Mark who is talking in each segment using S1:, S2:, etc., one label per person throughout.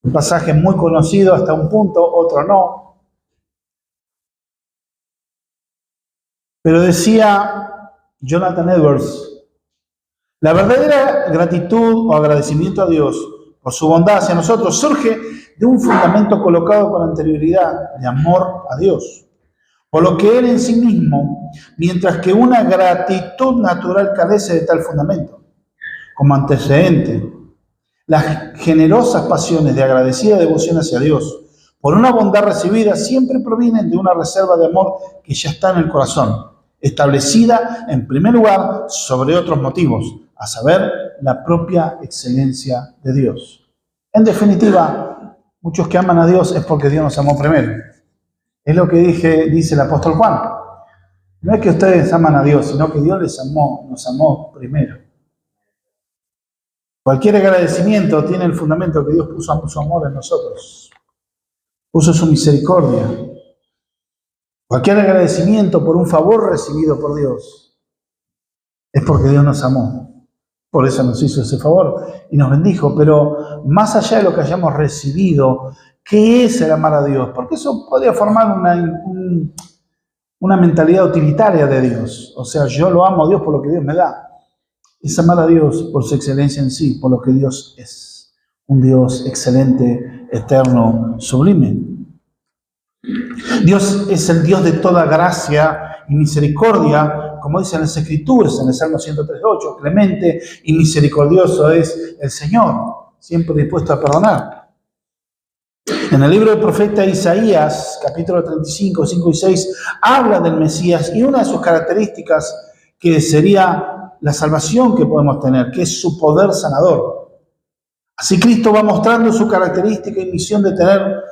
S1: Un pasaje muy conocido hasta un punto, otro no. Pero decía Jonathan Edwards, la verdadera gratitud o agradecimiento a Dios por su bondad hacia nosotros surge de un fundamento colocado con anterioridad de amor a Dios, por lo que Él en sí mismo, mientras que una gratitud natural carece de tal fundamento. Como antecedente, las generosas pasiones de agradecida devoción hacia Dios por una bondad recibida siempre provienen de una reserva de amor que ya está en el corazón, establecida en primer lugar sobre otros motivos, a saber, la propia excelencia de Dios. En definitiva, muchos que aman a Dios es porque Dios nos amó primero. Es lo que dice el apóstol Juan. No es que ustedes aman a Dios, sino que Dios nos amó primero. Cualquier agradecimiento tiene el fundamento que Dios puso su amor en nosotros. Puso su misericordia. Cualquier agradecimiento por un favor recibido por Dios es porque Dios nos amó. Por eso nos hizo ese favor y nos bendijo. Pero más allá de lo que hayamos recibido, ¿qué es el amar a Dios? Porque eso podría formar una mentalidad utilitaria de Dios. O sea, yo lo amo a Dios por lo que Dios me da. Es amar a Dios por su excelencia en sí, por lo que Dios es. Un Dios excelente, eterno, sublime. Dios es el Dios de toda gracia y misericordia, como dicen las Escrituras en el Salmo 103:8, clemente y misericordioso es el Señor, siempre dispuesto a perdonar. En el libro del profeta Isaías, capítulo 35, 5 y 6, habla del Mesías y una de sus características que sería la salvación que podemos tener, que es su poder sanador. Así Cristo va mostrando su característica y misión de tener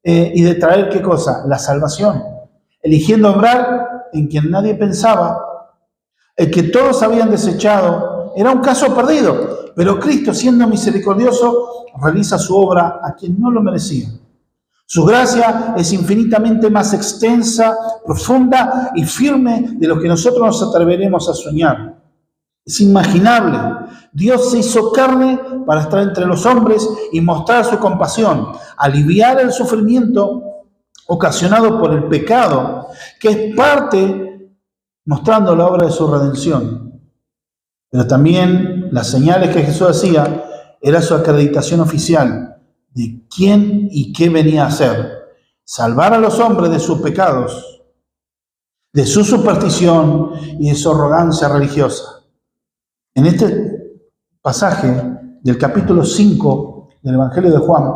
S1: y de traer, ¿qué cosa? La salvación. Eligiendo obrar en quien nadie pensaba, el que todos habían desechado, era un caso perdido, pero Cristo, siendo misericordioso, realiza su obra a quien no lo merecía. Su gracia es infinitamente más extensa, profunda y firme de lo que nosotros nos atreveremos a soñar. Es inimaginable. Dios se hizo carne para estar entre los hombres y mostrar su compasión, aliviar el sufrimiento ocasionado por el pecado, que es parte mostrando la obra de su redención. Pero también las señales que Jesús hacía era su acreditación oficial de quién y qué venía a hacer: salvar a los hombres de sus pecados, de su superstición y de su arrogancia religiosa. En este pasaje del capítulo 5 del Evangelio de Juan,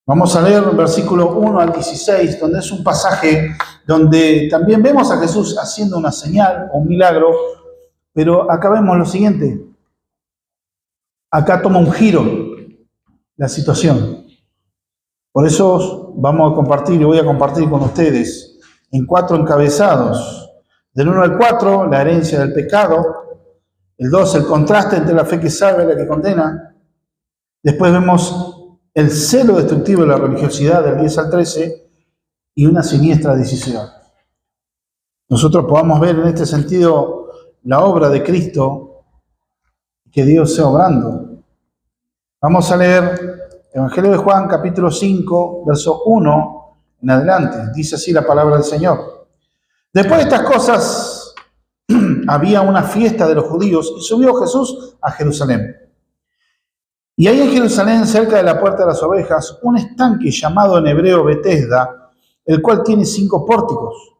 S1: vamos a leer el versículo 1 al 16, donde es un pasaje donde también vemos a Jesús haciendo una señal o un milagro, pero acá vemos lo siguiente. Acá toma un giro la situación. Por eso vamos a compartir y voy a compartir con ustedes en 4 encabezados. Del 1 al 4, la herencia del pecado. El 2, el contraste entre la fe que salva y la que condena. Después vemos el celo destructivo de la religiosidad del 10 al 13 y una siniestra decisión. Nosotros podamos ver en este sentido la obra de Cristo, que Dios sea obrando. Vamos a leer Evangelio de Juan, capítulo 5, verso 1 en adelante. Dice así la palabra del Señor. Después de estas cosas, había una fiesta de los judíos y subió Jesús a Jerusalén. Y hay en Jerusalén, cerca de la puerta de las ovejas, un estanque llamado en hebreo Betesda, el cual tiene 5 pórticos.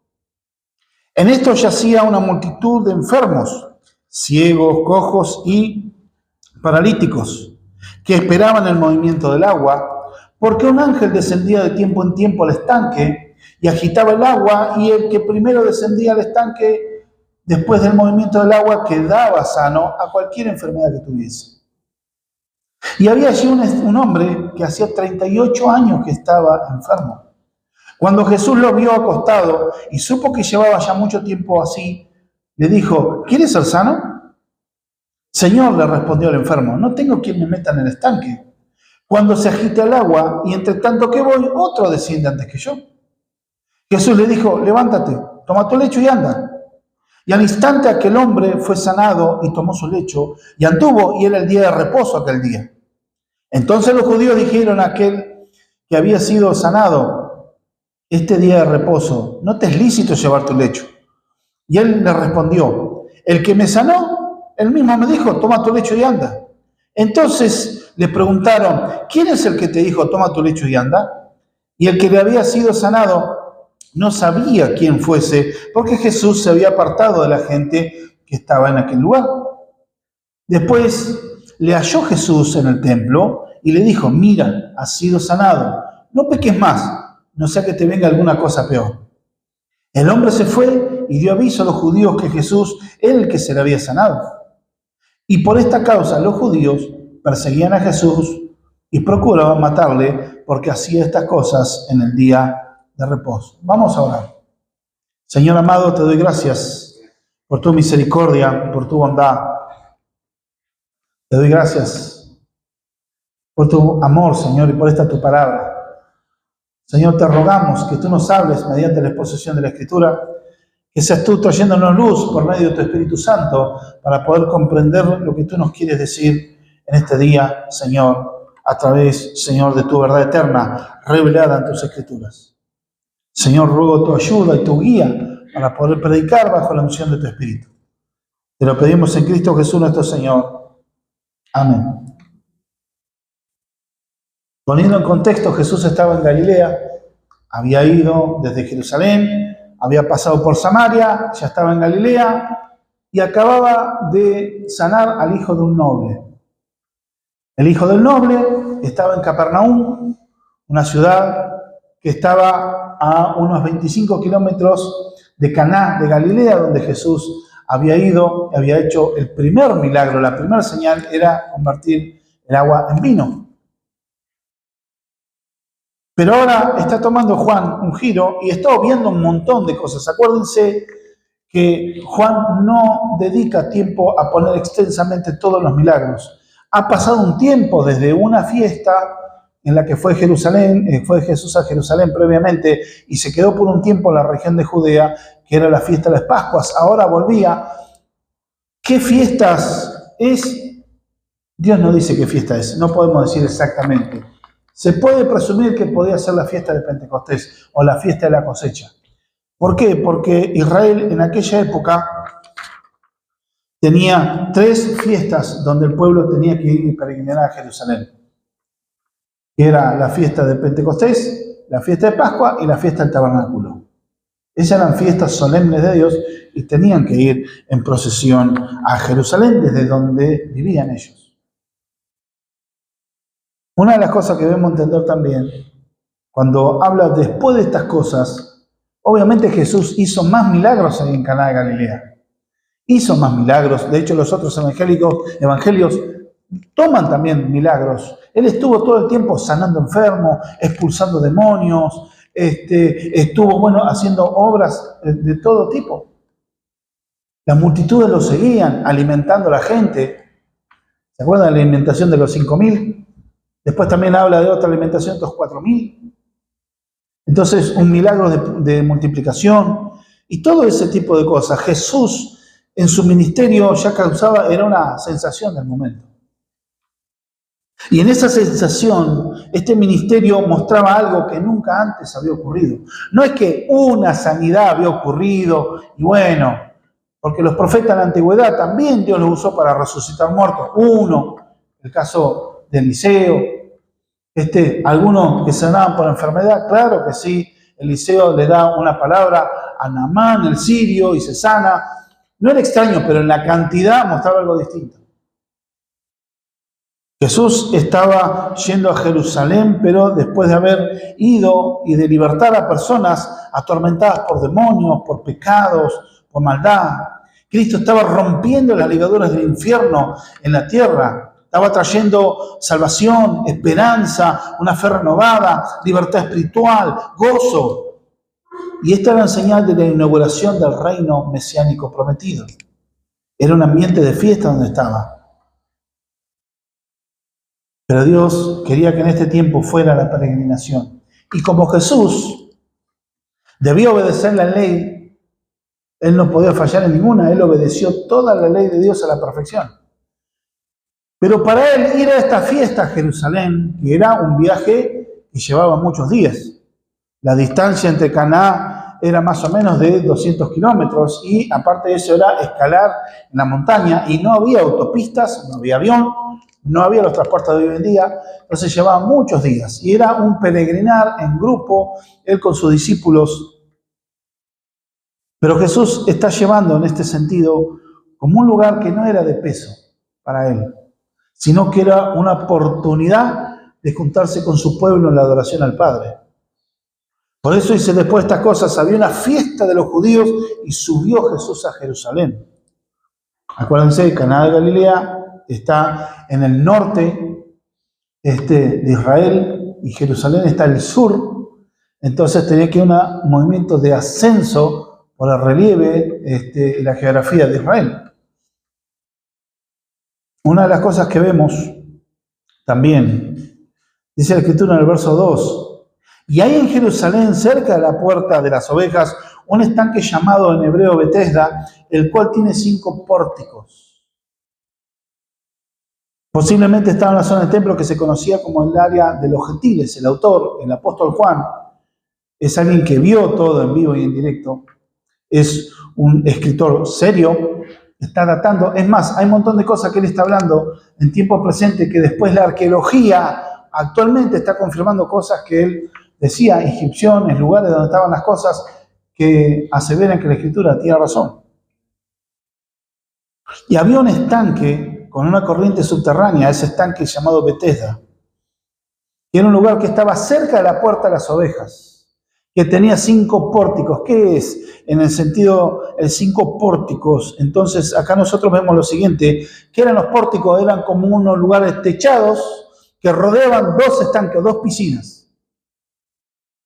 S1: En esto yacía una multitud de enfermos, ciegos, cojos y paralíticos, que esperaban el movimiento del agua, porque un ángel descendía de tiempo en tiempo al estanque y agitaba el agua, y el que primero descendía al estanque después del movimiento del agua quedaba sano a cualquier enfermedad que tuviese. Y había allí un hombre que hacía 38 años que estaba enfermo. Cuando Jesús lo vio acostado y supo que llevaba ya mucho tiempo así, le dijo: ¿quieres ser sano? Señor, le respondió el enfermo, no tengo quien me meta en el estanque cuando se agita el agua, y entre tanto que voy, otro desciende antes que yo. Jesús le dijo: levántate, toma tu lecho y anda. Y al instante aquel hombre fue sanado y tomó su lecho y anduvo, y era el día de reposo aquel día. Entonces los judíos dijeron a aquel que había sido sanado: este día de reposo, ¿no te es lícito llevar tu lecho? Y él le respondió: el que me sanó, él mismo me dijo: toma tu lecho y anda. Entonces le preguntaron: ¿quién es el que te dijo: toma tu lecho y anda? Y el que le había sido sanado no sabía quién fuese, porque Jesús se había apartado de la gente que estaba en aquel lugar. Después le halló Jesús en el templo y le dijo: mira, has sido sanado, no peques más, no sea que te venga alguna cosa peor. El hombre se fue y dio aviso a los judíos que Jesús era el que se le había sanado. Y por esta causa los judíos perseguían a Jesús y procuraban matarle, porque hacía estas cosas en el día de reposo. Vamos a orar. Señor amado, te doy gracias por tu misericordia, por tu bondad. Te doy gracias por tu amor, Señor, y por esta tu palabra. Señor, te rogamos que tú nos hables mediante la exposición de la Escritura, que seas tú trayéndonos luz por medio de tu Espíritu Santo para poder comprender lo que tú nos quieres decir en este día, Señor, a través, Señor, de tu verdad eterna revelada en tus Escrituras. Señor, ruego tu ayuda y tu guía para poder predicar bajo la unción de tu Espíritu. Te lo pedimos en Cristo Jesús nuestro Señor. Amén. Poniendo en contexto, Jesús estaba en Galilea, había ido desde Jerusalén, había pasado por Samaria, ya estaba en Galilea y acababa de sanar al hijo de un noble. El hijo del noble estaba en Capernaum, una ciudad que estaba a unos 25 kilómetros de Caná de Galilea, donde Jesús había ido y había hecho el primer milagro. La primera señal era convertir el agua en vino. Pero ahora está tomando Juan un giro y está viendo un montón de cosas. Acuérdense que Juan no dedica tiempo a poner extensamente todos los milagros. Ha pasado un tiempo desde una fiesta en la que fue Jesús a Jerusalén previamente y se quedó por un tiempo en la región de Judea, que era la fiesta de las Pascuas. Ahora volvía. ¿Qué fiestas es? Dios no dice qué fiesta es, no podemos decir exactamente. Se puede presumir que podía ser la fiesta de Pentecostés o la fiesta de la cosecha. ¿Por qué? Porque Israel en aquella época tenía 3 fiestas donde el pueblo tenía que ir y peregrinar a Jerusalén. Era la fiesta de Pentecostés, la fiesta de Pascua y la fiesta del Tabernáculo. Esas eran fiestas solemnes de Dios y tenían que ir en procesión a Jerusalén desde donde vivían ellos. Una de las cosas que debemos entender también, cuando habla después de estas cosas, obviamente Jesús hizo más milagros ahí en Caná de Galilea. Hizo más milagros. De hecho, los otros evangelios toman también milagros. Él estuvo todo el tiempo sanando enfermos, expulsando demonios, estuvo, haciendo obras de todo tipo. Las multitudes lo seguían, alimentando a la gente. ¿Se acuerdan de la alimentación de los 5.000? Después también habla de otra alimentación de los 4.000. Entonces, un milagro de multiplicación y todo ese tipo de cosas. Jesús en su ministerio ya era una sensación del momento. Y en esa sensación, este ministerio mostraba algo que nunca antes había ocurrido. No es que una sanidad había ocurrido y porque los profetas de la antigüedad también Dios los usó para resucitar muertos. El caso de Eliseo, algunos que sanaban por enfermedad, claro que sí, Eliseo le da una palabra a Naamán, el sirio, y se sana. No era extraño, pero en la cantidad mostraba algo distinto. Jesús estaba yendo a Jerusalén, pero después de haber ido y de libertar a personas atormentadas por demonios, por pecados, por maldad, Cristo estaba rompiendo las ligaduras del infierno en la tierra. Estaba trayendo salvación, esperanza, una fe renovada, libertad espiritual, gozo. Y esta era la señal de la inauguración del reino mesiánico prometido. Era un ambiente de fiesta donde estaba. Pero Dios quería que en este tiempo fuera la peregrinación. Y como Jesús debía obedecer la ley, Él no podía fallar en ninguna. Él obedeció toda la ley de Dios a la perfección. Pero para él ir a esta fiesta a Jerusalén, que era un viaje que llevaba muchos días, la distancia entre Caná era más o menos de 200 kilómetros y aparte de eso era escalar en la montaña y no había autopistas, no había avión, no había los transportes de hoy en día, entonces llevaba muchos días y era un peregrinar en grupo, él con sus discípulos. Pero Jesús está llevando en este sentido como un lugar que no era de peso para él, sino que era una oportunidad de juntarse con su pueblo en la adoración al Padre. Por eso dice después de estas cosas, había una fiesta de los judíos y subió Jesús a Jerusalén. Acuérdense, Caná de Galilea está en el norte de Israel y Jerusalén está al sur. Entonces tenía que haber un movimiento de ascenso por el relieve y la geografía de Israel. Una de las cosas que vemos también, dice la Escritura en el verso 2, y hay en Jerusalén, cerca de la puerta de las ovejas, un estanque llamado en hebreo Betesda, el cual tiene 5 pórticos. Posiblemente estaba en la zona del templo que se conocía como el área de los gentiles. El autor, el apóstol Juan, es alguien que vio todo en vivo y en directo. Es un escritor serio, está datando. Es más, hay un montón de cosas que él está hablando en tiempo presente que después la arqueología actualmente está confirmando cosas que él decía, inscripciones, lugares donde estaban las cosas que aseveran que la Escritura tiene razón. Y había un estanque con una corriente subterránea, ese estanque llamado Betesda, que era un lugar que estaba cerca de la puerta de las ovejas, que tenía 5 pórticos. ¿Qué es? En el sentido, el 5 pórticos. Entonces, acá nosotros vemos lo siguiente, que eran los pórticos, eran como unos lugares techados que rodeaban 2 estanques, 2 piscinas.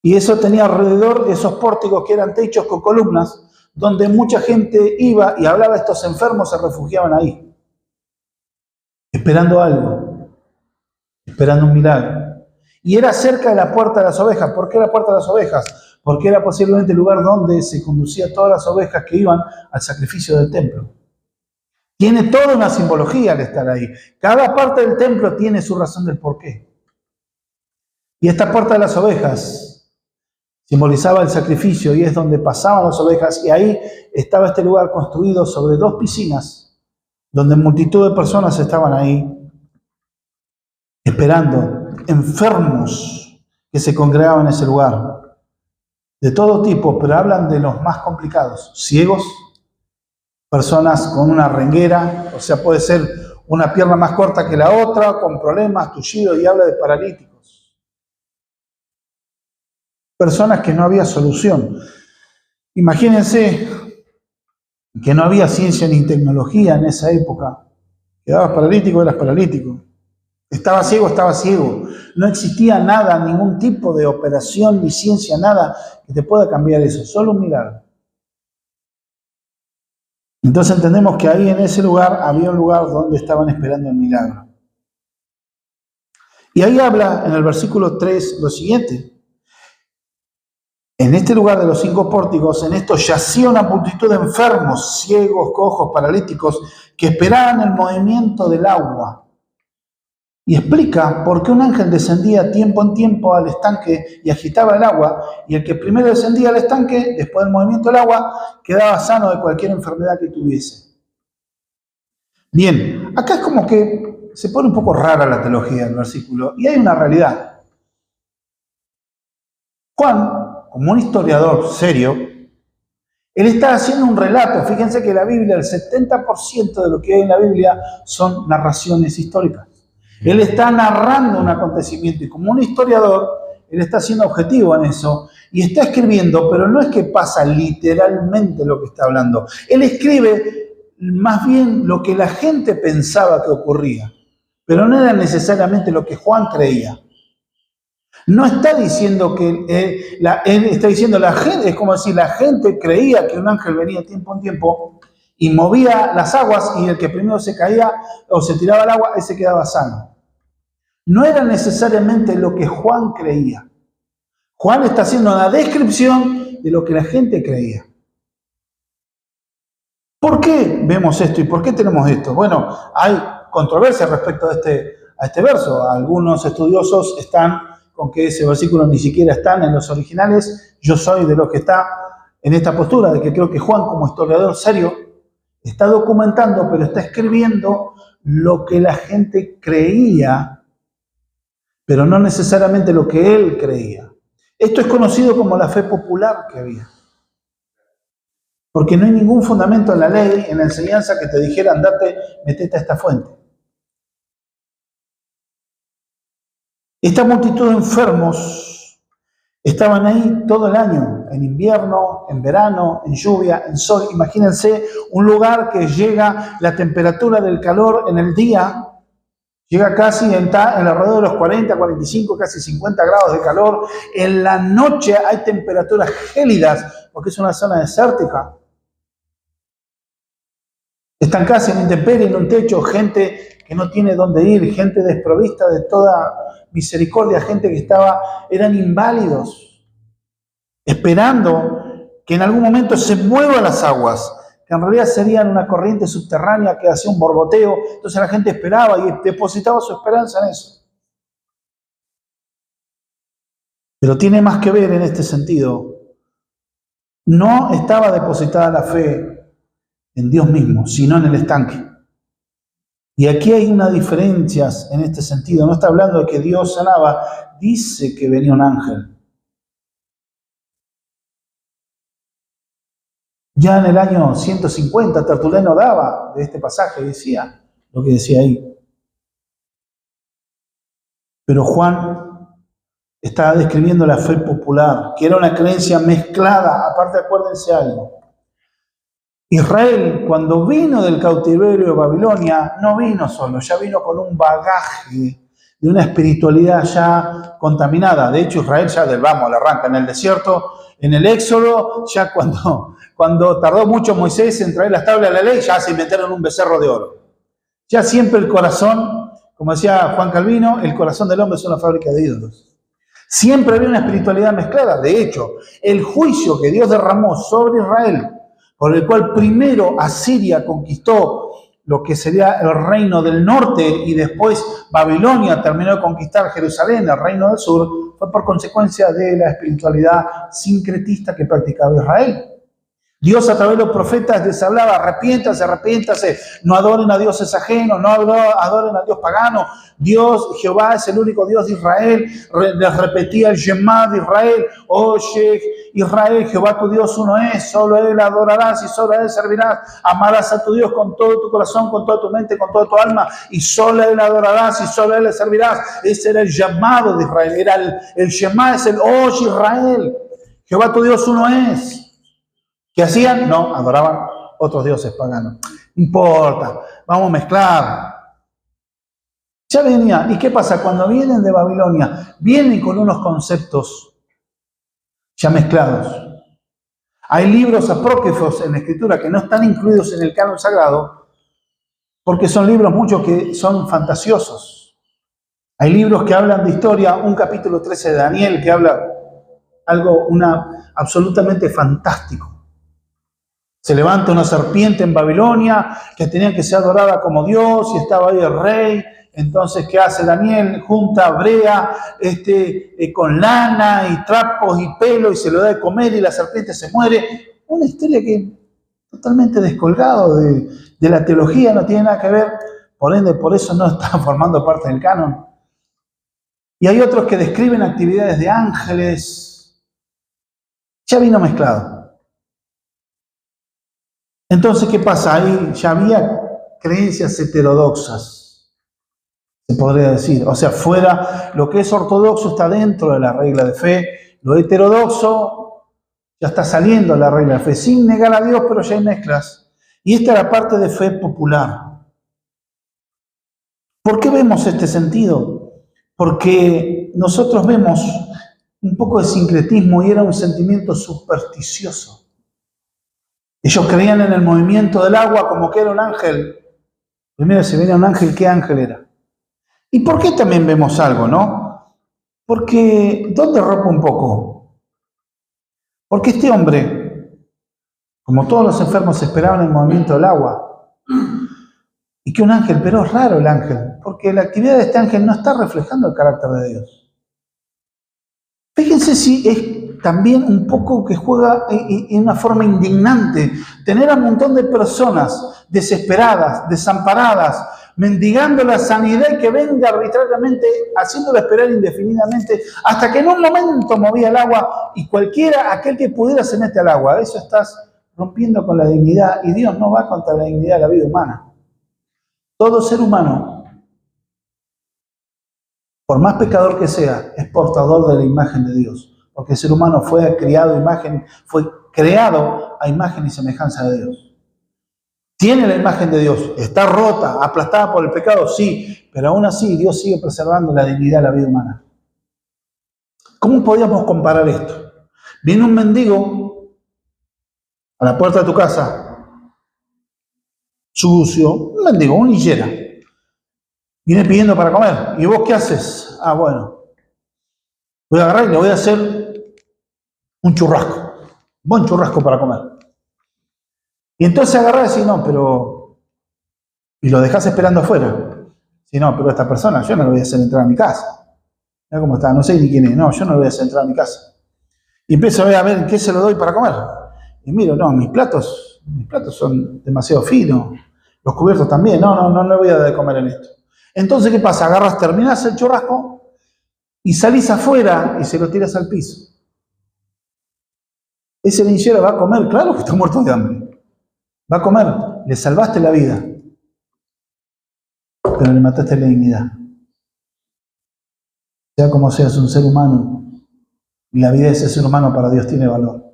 S1: Y eso tenía alrededor esos pórticos que eran techos con columnas, donde mucha gente iba y hablaba, estos enfermos se refugiaban ahí, esperando algo, esperando un milagro. Y era cerca de la puerta de las ovejas. ¿Por qué la puerta de las ovejas? Porque era posiblemente el lugar donde se conducía todas las ovejas que iban al sacrificio del templo. Tiene toda una simbología al estar ahí. Cada parte del templo tiene su razón del porqué. Y esta puerta de las ovejas simbolizaba el sacrificio y es donde pasaban las ovejas y ahí estaba este lugar construido sobre 2 piscinas donde multitud de personas estaban ahí esperando, enfermos que se congregaban en ese lugar, de todo tipo, pero hablan de los más complicados, ciegos, personas con una renguera, o sea, puede ser una pierna más corta que la otra, con problemas, tullidos, y habla de paralíticos. Personas que no había solución. Imagínense que no había ciencia ni tecnología en esa época. Quedabas paralítico, eras paralítico. Estaba ciego, estaba ciego. No existía nada, ningún tipo de operación ni ciencia, nada que te pueda cambiar eso. Solo un milagro. Entonces entendemos que ahí en ese lugar había un lugar donde estaban esperando el milagro. Y ahí habla en el versículo 3 lo siguiente. En este lugar de los 5 pórticos, en esto yacía una multitud de enfermos, ciegos, cojos, paralíticos, que esperaban el movimiento del agua. Y explica por qué un ángel descendía tiempo en tiempo al estanque y agitaba el agua, y el que primero descendía al estanque, después del movimiento del agua, quedaba sano de cualquier enfermedad que tuviese. Bien, acá es como que se pone un poco rara la teología del versículo, y hay una realidad. Juan, como un historiador serio, él está haciendo un relato. Fíjense que la Biblia, el 70% de lo que hay en la Biblia son narraciones históricas. Él está narrando un acontecimiento y como un historiador, él está siendo objetivo en eso y está escribiendo, pero no es que pasa literalmente lo que está hablando. Él escribe más bien lo que la gente pensaba que ocurría, pero no era necesariamente lo que Juan creía. No está diciendo que él está diciendo la gente, es como decir, la gente creía que un ángel venía tiempo en tiempo y movía las aguas y el que primero se caía o se tiraba al agua, ese quedaba sano. No era necesariamente lo que Juan creía. Juan está haciendo una descripción de lo que la gente creía. ¿Por qué vemos esto y por qué tenemos esto? Bueno, hay controversia respecto a este verso. Algunos estudiosos están con que ese versículo ni siquiera está en los originales. Yo soy de los que está en esta postura, de que creo que Juan, como historiador serio, está documentando, pero está escribiendo lo que la gente creía, pero no necesariamente lo que él creía. Esto es conocido como la fe popular que había. Porque no hay ningún fundamento en la ley, en la enseñanza, que te dijera, andate, metete a esta fuente. Esta multitud de enfermos estaban ahí todo el año, en invierno, en verano, en lluvia, en sol. Imagínense un lugar que llega la temperatura del calor en el día, llega casi en alrededor de los 40, 45, casi 50 grados de calor. En la noche hay temperaturas gélidas, porque es una zona desértica. Están casi en intemperie, en un techo, gente que no tiene dónde ir, gente desprovista de toda misericordia, gente que eran inválidos, esperando que en algún momento se muevan las aguas, que en realidad serían una corriente subterránea que hacía un borboteo. Entonces la gente esperaba y depositaba su esperanza en eso. Pero tiene más que ver en este sentido. No estaba depositada la fe en Dios mismo, sino en el estanque. Y aquí hay unas diferencias en este sentido. No está hablando de que Dios sanaba, dice que venía un ángel. Ya en el año 150, Tertuliano daba de este pasaje, decía lo que decía ahí. Pero Juan estaba describiendo la fe popular, que era una creencia mezclada. Aparte, acuérdense algo. Israel, cuando vino del cautiverio de Babilonia, no vino solo, ya vino con un bagaje de una espiritualidad ya contaminada. De hecho, Israel ya le arranca en el desierto, en el Éxodo, ya cuando tardó mucho Moisés en traer las tablas de la ley, ya se inventaron un becerro de oro. Ya siempre el corazón, como decía Juan Calvino, el corazón del hombre es una fábrica de ídolos. Siempre había una espiritualidad mezclada. De hecho, el juicio que Dios derramó sobre Israel, por el cual primero Asiria conquistó lo que sería el reino del norte y después Babilonia terminó de conquistar Jerusalén, el reino del sur, fue por consecuencia de la espiritualidad sincretista que practicaba Israel. Dios a través de los profetas les hablaba, arrepiéntase, arrepiéntase, no adoren a dioses ajenos, no adoren a Dios pagano. Dios, Jehová, es el único Dios de Israel. Les repetía el Shema de Israel: oye, Israel, Jehová tu Dios uno es, solo Él adorarás y solo a Él servirás. Amarás a tu Dios con todo tu corazón, con toda tu mente, con toda tu alma, y solo a Él adorarás y solo a Él le servirás. Ese era el llamado de Israel, era el Shema, es el oye, Israel, Jehová tu Dios uno es. ¿Qué hacían? No, adoraban otros dioses paganos. No importa, vamos a mezclar. Ya venía. ¿Y qué pasa? Cuando vienen de Babilonia, vienen con unos conceptos ya mezclados. Hay libros apócrifos en la Escritura que no están incluidos en el canon sagrado porque son libros muchos que son fantasiosos. Hay libros que hablan de historia, un capítulo 13 de Daniel que habla algo absolutamente fantástico. Se levanta una serpiente en Babilonia que tenía que ser adorada como Dios y estaba ahí el rey. Entonces, ¿qué hace Daniel? Junta brea con lana y trapos y pelo y se lo da de comer y la serpiente se muere. Una historia que totalmente descolgado de la teología, no tiene nada que ver. Por ende, por eso no está formando parte del canon. Y hay otros que describen actividades de ángeles. Ya vino mezclado. Entonces, ¿qué pasa? Ahí ya había creencias heterodoxas, se podría decir. O sea, fuera, lo que es ortodoxo está dentro de la regla de fe, lo heterodoxo ya está saliendo de la regla de fe, sin negar a Dios, pero ya hay mezclas. Y esta era parte de fe popular. ¿Por qué vemos este sentido? Porque nosotros vemos un poco de sincretismo y era un sentimiento supersticioso. Ellos creían en el movimiento del agua como que era un ángel. Primero, si venía un ángel, ¿qué ángel era? ¿Y por qué también vemos algo, no? Porque, ¿dónde rompe un poco? Porque este hombre, como todos los enfermos, esperaban el movimiento del agua. y que un ángel, pero es raro el ángel, porque la actividad de este ángel no está reflejando el carácter de Dios. Fíjense si es también un poco que juega en una forma indignante. Tener a un montón de personas desesperadas, desamparadas, mendigando la sanidad y que venga arbitrariamente, haciéndola esperar indefinidamente, hasta que en un momento movía el agua y cualquiera, aquel que pudiera, se mete al agua. Eso estás rompiendo con la dignidad, y Dios no va contra la dignidad de la vida humana. Todo ser humano, por más pecador que sea, es portador de la imagen de Dios. Porque el ser humano fue creado a imagen y semejanza de Dios. Tiene la imagen de Dios, está rota, aplastada por el pecado, sí, pero aún así Dios sigue preservando la dignidad de la vida humana. ¿Cómo podríamos comparar esto? Viene un mendigo a la puerta de tu casa, sucio, un mendigo, un hillera. Viene pidiendo para comer. ¿Y vos qué haces? Ah, bueno, voy a agarrar y le voy a hacer un churrasco. Buen churrasco para comer. Y entonces agarrás y decís, no, pero... Y lo dejás esperando afuera. Si no, pero esta persona yo no le voy a hacer entrar a mi casa. Mira cómo está, no sé ni quién es. No, yo no le voy a hacer entrar a mi casa. Y empiezo a ver qué se lo doy para comer. Y miro, no, mis platos son demasiado finos. Los cubiertos también. No le voy a dar de comer en esto. Entonces, ¿qué pasa? Agarras, terminás el churrasco y salís afuera y se lo tiras al piso. Ese linchero va a comer, claro que está muerto de hambre. Va a comer, le salvaste la vida, pero le mataste la dignidad. Sea como sea, es un ser humano y la vida de ese ser humano para Dios tiene valor.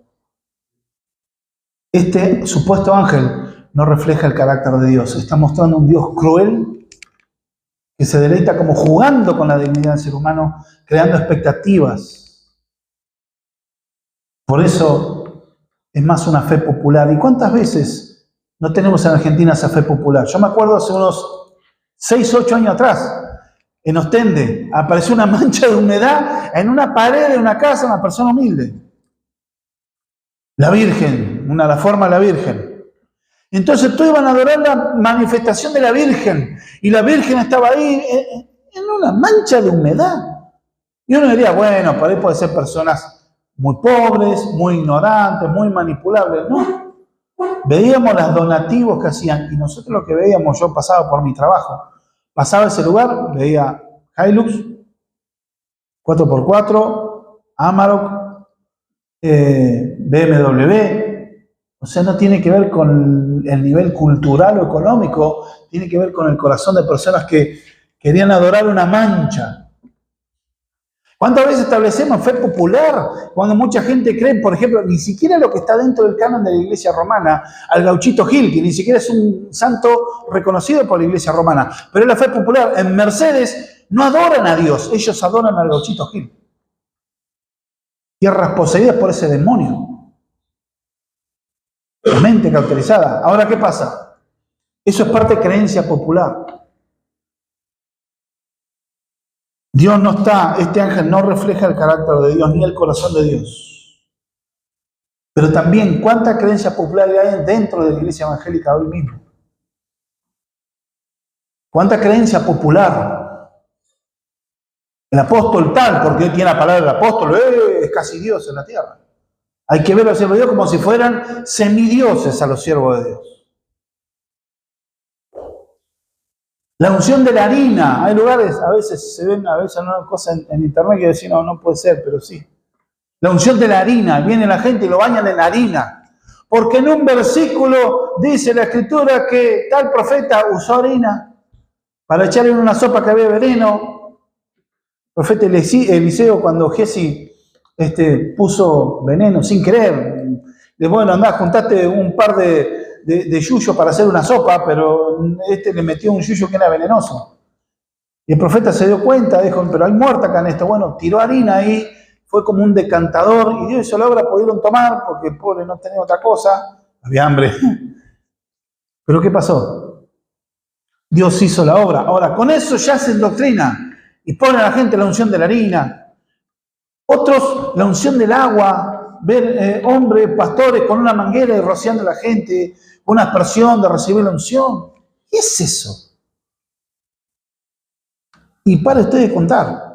S1: Este supuesto ángel no refleja el carácter de Dios, está mostrando un Dios cruel que se deleita como jugando con la dignidad del ser humano, creando expectativas. Por eso es más una fe popular. ¿Y cuántas veces no tenemos en Argentina esa fe popular? Yo me acuerdo hace unos 6, 8 años atrás, en Ostende, apareció una mancha de humedad en una pared de una casa de una persona humilde. La Virgen, la forma de la Virgen. Entonces todos iban a adorar la manifestación de la Virgen. Y la Virgen estaba ahí en una mancha de humedad. Y uno diría, bueno, por ahí puede ser personas muy pobres, muy ignorantes, muy manipulables. No. Veíamos los donativos que hacían. Y nosotros lo que veíamos, yo pasaba por mi trabajo. Pasaba ese lugar, veía Hilux, 4x4, Amarok, BMW. O sea, no tiene que ver con el nivel cultural o económico, tiene que ver con el corazón de personas que querían adorar una mancha. ¿Cuántas veces establecemos fe popular cuando mucha gente cree, por ejemplo, ni siquiera lo que está dentro del canon de la Iglesia Romana, al Gauchito Gil, que ni siquiera es un santo reconocido por la Iglesia Romana, pero es la fe popular? En Mercedes no adoran a Dios, ellos adoran al Gauchito Gil. Tierras poseídas por ese demonio. La mente cauterizada. Ahora, ¿qué pasa? Eso es parte de creencia popular. Dios no está, este ángel no refleja el carácter de Dios ni el corazón de Dios. Pero también, ¿cuánta creencia popular hay dentro de la iglesia evangélica hoy mismo? ¿Cuánta creencia popular? El apóstol tal, porque hoy tiene la palabra del apóstol, es casi Dios en la tierra. Hay que ver a los siervos de Dios como si fueran semidioses a los siervos de Dios. La unción de la harina. Hay lugares, a veces se ven una cosa en internet que dicen, no puede ser, pero sí. La unción de la harina. Viene la gente y lo bañan en harina. Porque en un versículo dice la Escritura que tal profeta usó harina para echar en una sopa que había veneno. El profeta Eliseo, cuando Giesi puso veneno sin querer. Bueno, andá, juntaste un par de yuyos para hacer una sopa, pero le metió un yuyo que era venenoso. Y el profeta se dio cuenta, dijo, pero hay muerta acá en esto. Bueno, tiró harina ahí, fue como un decantador, y Dios hizo la obra, pudieron tomar, porque el pobre no tenía otra cosa, había hambre. Pero ¿qué pasó? Dios hizo la obra. Ahora, con eso ya hacen doctrina, y ponen a la gente la unción de la harina. Otros, la unción del agua, ver hombres, pastores con una manguera y rociando a la gente, una aspersión de recibir la unción. ¿Qué es eso? Y para usted de contar.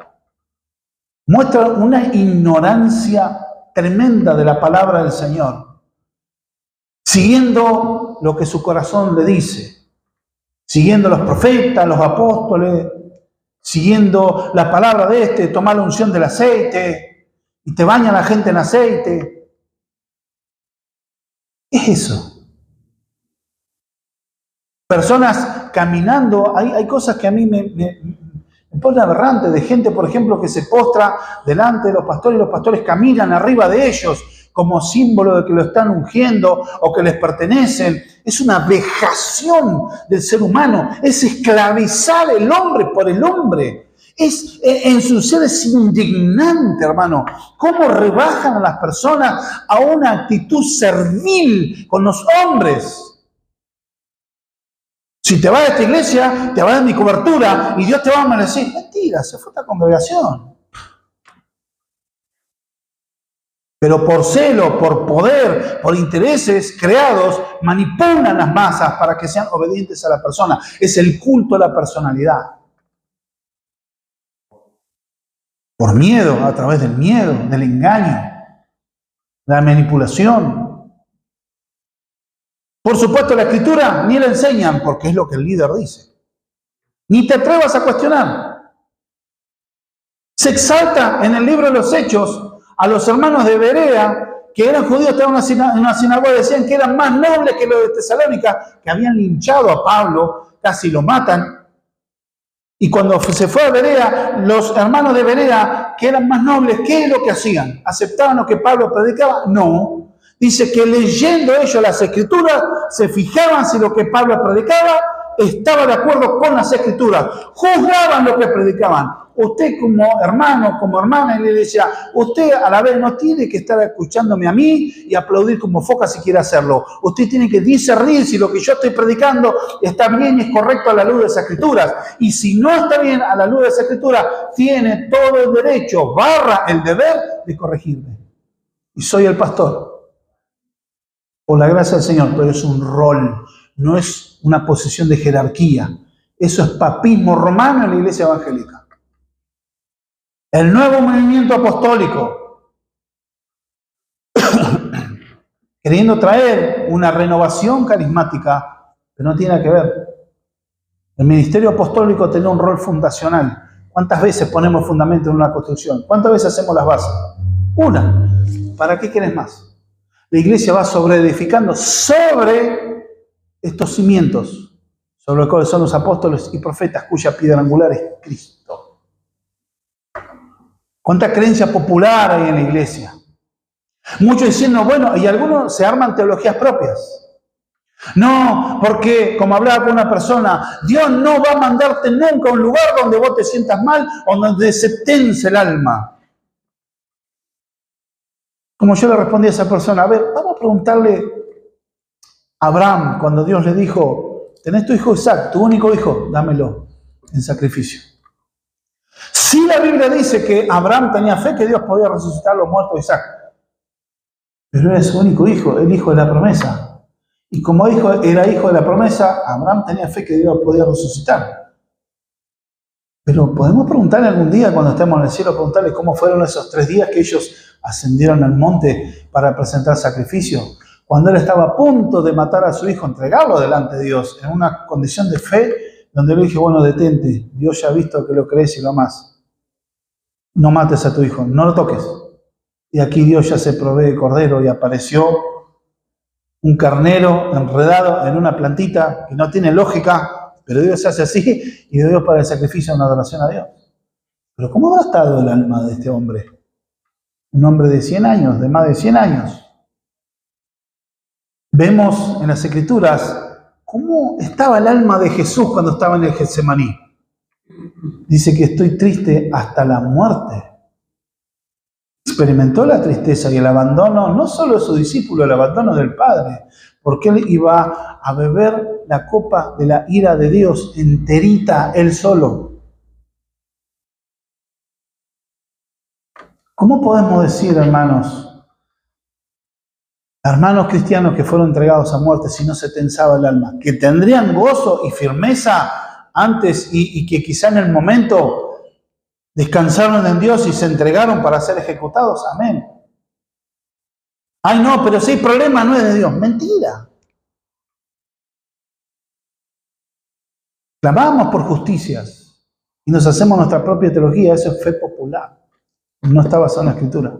S1: Muestra una ignorancia tremenda de la palabra del Señor, siguiendo lo que su corazón le dice, siguiendo los profetas, los apóstoles, siguiendo la palabra de tomar la unción del aceite, y te baña la gente en aceite. ¿Qué es eso? Personas caminando, hay cosas que a mí me pone aberrante, de gente, por ejemplo, que se postra delante de los pastores y los pastores caminan arriba de ellos como símbolo de que lo están ungiendo o que les pertenecen. Es una vejación del ser humano, es esclavizar el hombre por el hombre. En su ser es indignante, hermano, cómo rebajan a las personas a una actitud servil con los hombres. Si te vas de esta iglesia, te vas de mi cobertura y Dios te va a bendecir. Mentira, se fue a esta congregación. Pero por celo, por poder, por intereses creados, manipulan las masas para que sean obedientes a la persona. Es el culto a la personalidad. Por miedo, a través del miedo, del engaño, de la manipulación. Por supuesto, la Escritura ni la enseñan porque es lo que el líder dice. Ni te atrevas a cuestionar. Se exalta en el libro de los Hechos a los hermanos de Berea, que eran judíos, estaban en una sinagoga, decían que eran más nobles que los de Tesalónica, que habían linchado a Pablo, casi lo matan. Y cuando se fue a Berea, los hermanos de Berea, que eran más nobles, ¿qué es lo que hacían? ¿Aceptaban lo que Pablo predicaba? No. Dice que leyendo ellos las Escrituras, se fijaban si lo que Pablo predicaba estaba de acuerdo con las Escrituras. Juzgaban lo que predicaban. Usted como hermano, como hermana, le decía, usted a la vez no tiene que estar escuchándome a mí y aplaudir como foca si quiere hacerlo. Usted tiene que discernir si lo que yo estoy predicando está bien y es correcto a la luz de las Escrituras. Y si no está bien a la luz de las Escrituras, tiene todo el derecho, el deber de corregirme. Y soy el pastor. Por la gracia del Señor, pero es un rol, no es una posición de jerarquía. Eso es papismo romano en la iglesia evangélica. El nuevo movimiento apostólico, queriendo traer una renovación carismática, pero no tiene nada que ver. El ministerio apostólico tiene un rol fundacional. ¿Cuántas veces ponemos fundamento en una construcción? ¿Cuántas veces hacemos las bases? Una. ¿Para qué quieres más? La iglesia va sobreedificando sobre estos cimientos, sobre los cuales son los apóstoles y profetas, cuya piedra angular es Cristo. ¿Cuánta creencia popular hay en la iglesia? Muchos diciendo, bueno, y algunos se arman teologías propias. No, porque, como hablaba con una persona, Dios no va a mandarte nunca a un lugar donde vos te sientas mal o donde se tense el alma. Como yo le respondí a esa persona, a ver, vamos a preguntarle a Abraham cuando Dios le dijo, tenés tu hijo Isaac, tu único hijo, dámelo en sacrificio. Sí, la Biblia dice que Abraham tenía fe que Dios podía resucitar a los muertos de Isaac, pero era su único hijo, el hijo de la promesa. Y como era hijo de la promesa, Abraham tenía fe que Dios podía resucitar. Pero podemos preguntarle algún día, cuando estemos en el cielo, preguntarle cómo fueron esos 3 días que ellos ascendieron al monte para presentar sacrificio. Cuando él estaba a punto de matar a su hijo, entregarlo delante de Dios, en una condición de fe, donde le dije, bueno, detente, Dios ya ha visto que lo crees y lo amas. No mates a tu hijo, no lo toques. Y aquí Dios ya se provee cordero y apareció un carnero enredado en una plantita que no tiene lógica, pero Dios hace así y Dios para el sacrificio una adoración a Dios. Pero ¿cómo ha estado el alma de este hombre? Un hombre de 100 años, de más de 100 años. Vemos en las Escrituras cómo estaba el alma de Jesús cuando estaba en el Getsemaní. Dice que estoy triste hasta la muerte. Experimentó la tristeza y el abandono, no solo de su discípulo, el abandono del Padre, porque él iba a beber la copa de la ira de Dios enterita, él solo. ¿Cómo podemos decir, hermanos, Hermanos cristianos que fueron entregados a muerte si no se tensaba el alma, que tendrían gozo y firmeza antes y que quizá en el momento descansaron en Dios y se entregaron para ser ejecutados. Amén. Ay, no, pero si hay problema no es de Dios. Mentira. Clamamos por justicias y nos hacemos nuestra propia teología. Eso es fe popular. No está basado en la Escritura.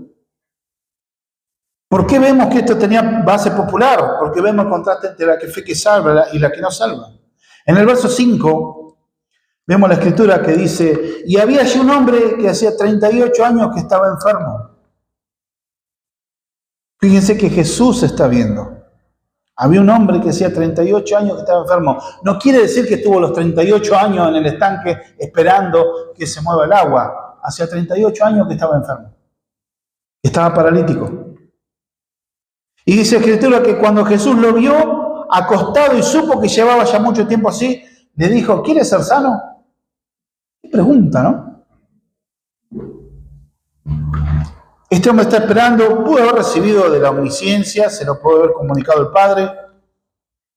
S1: ¿Por qué vemos que esto tenía base popular? Porque vemos el contraste entre la fe que salva y la que no salva. En el verso 5 vemos la Escritura que dice, y había allí un hombre que hacía 38 años que estaba enfermo. Fíjense que Jesús está viendo. Había un hombre que hacía 38 años que estaba enfermo. No quiere decir que estuvo los 38 años en el estanque esperando que se mueva el agua. Hacía 38 años que estaba enfermo. Estaba paralítico. Y dice la Escritura que cuando Jesús lo vio acostado y supo que llevaba ya mucho tiempo así, le dijo, ¿quieres ser sano? Qué pregunta, ¿no? Este hombre está esperando, pudo haber recibido de la omnisciencia, se lo pudo haber comunicado el Padre,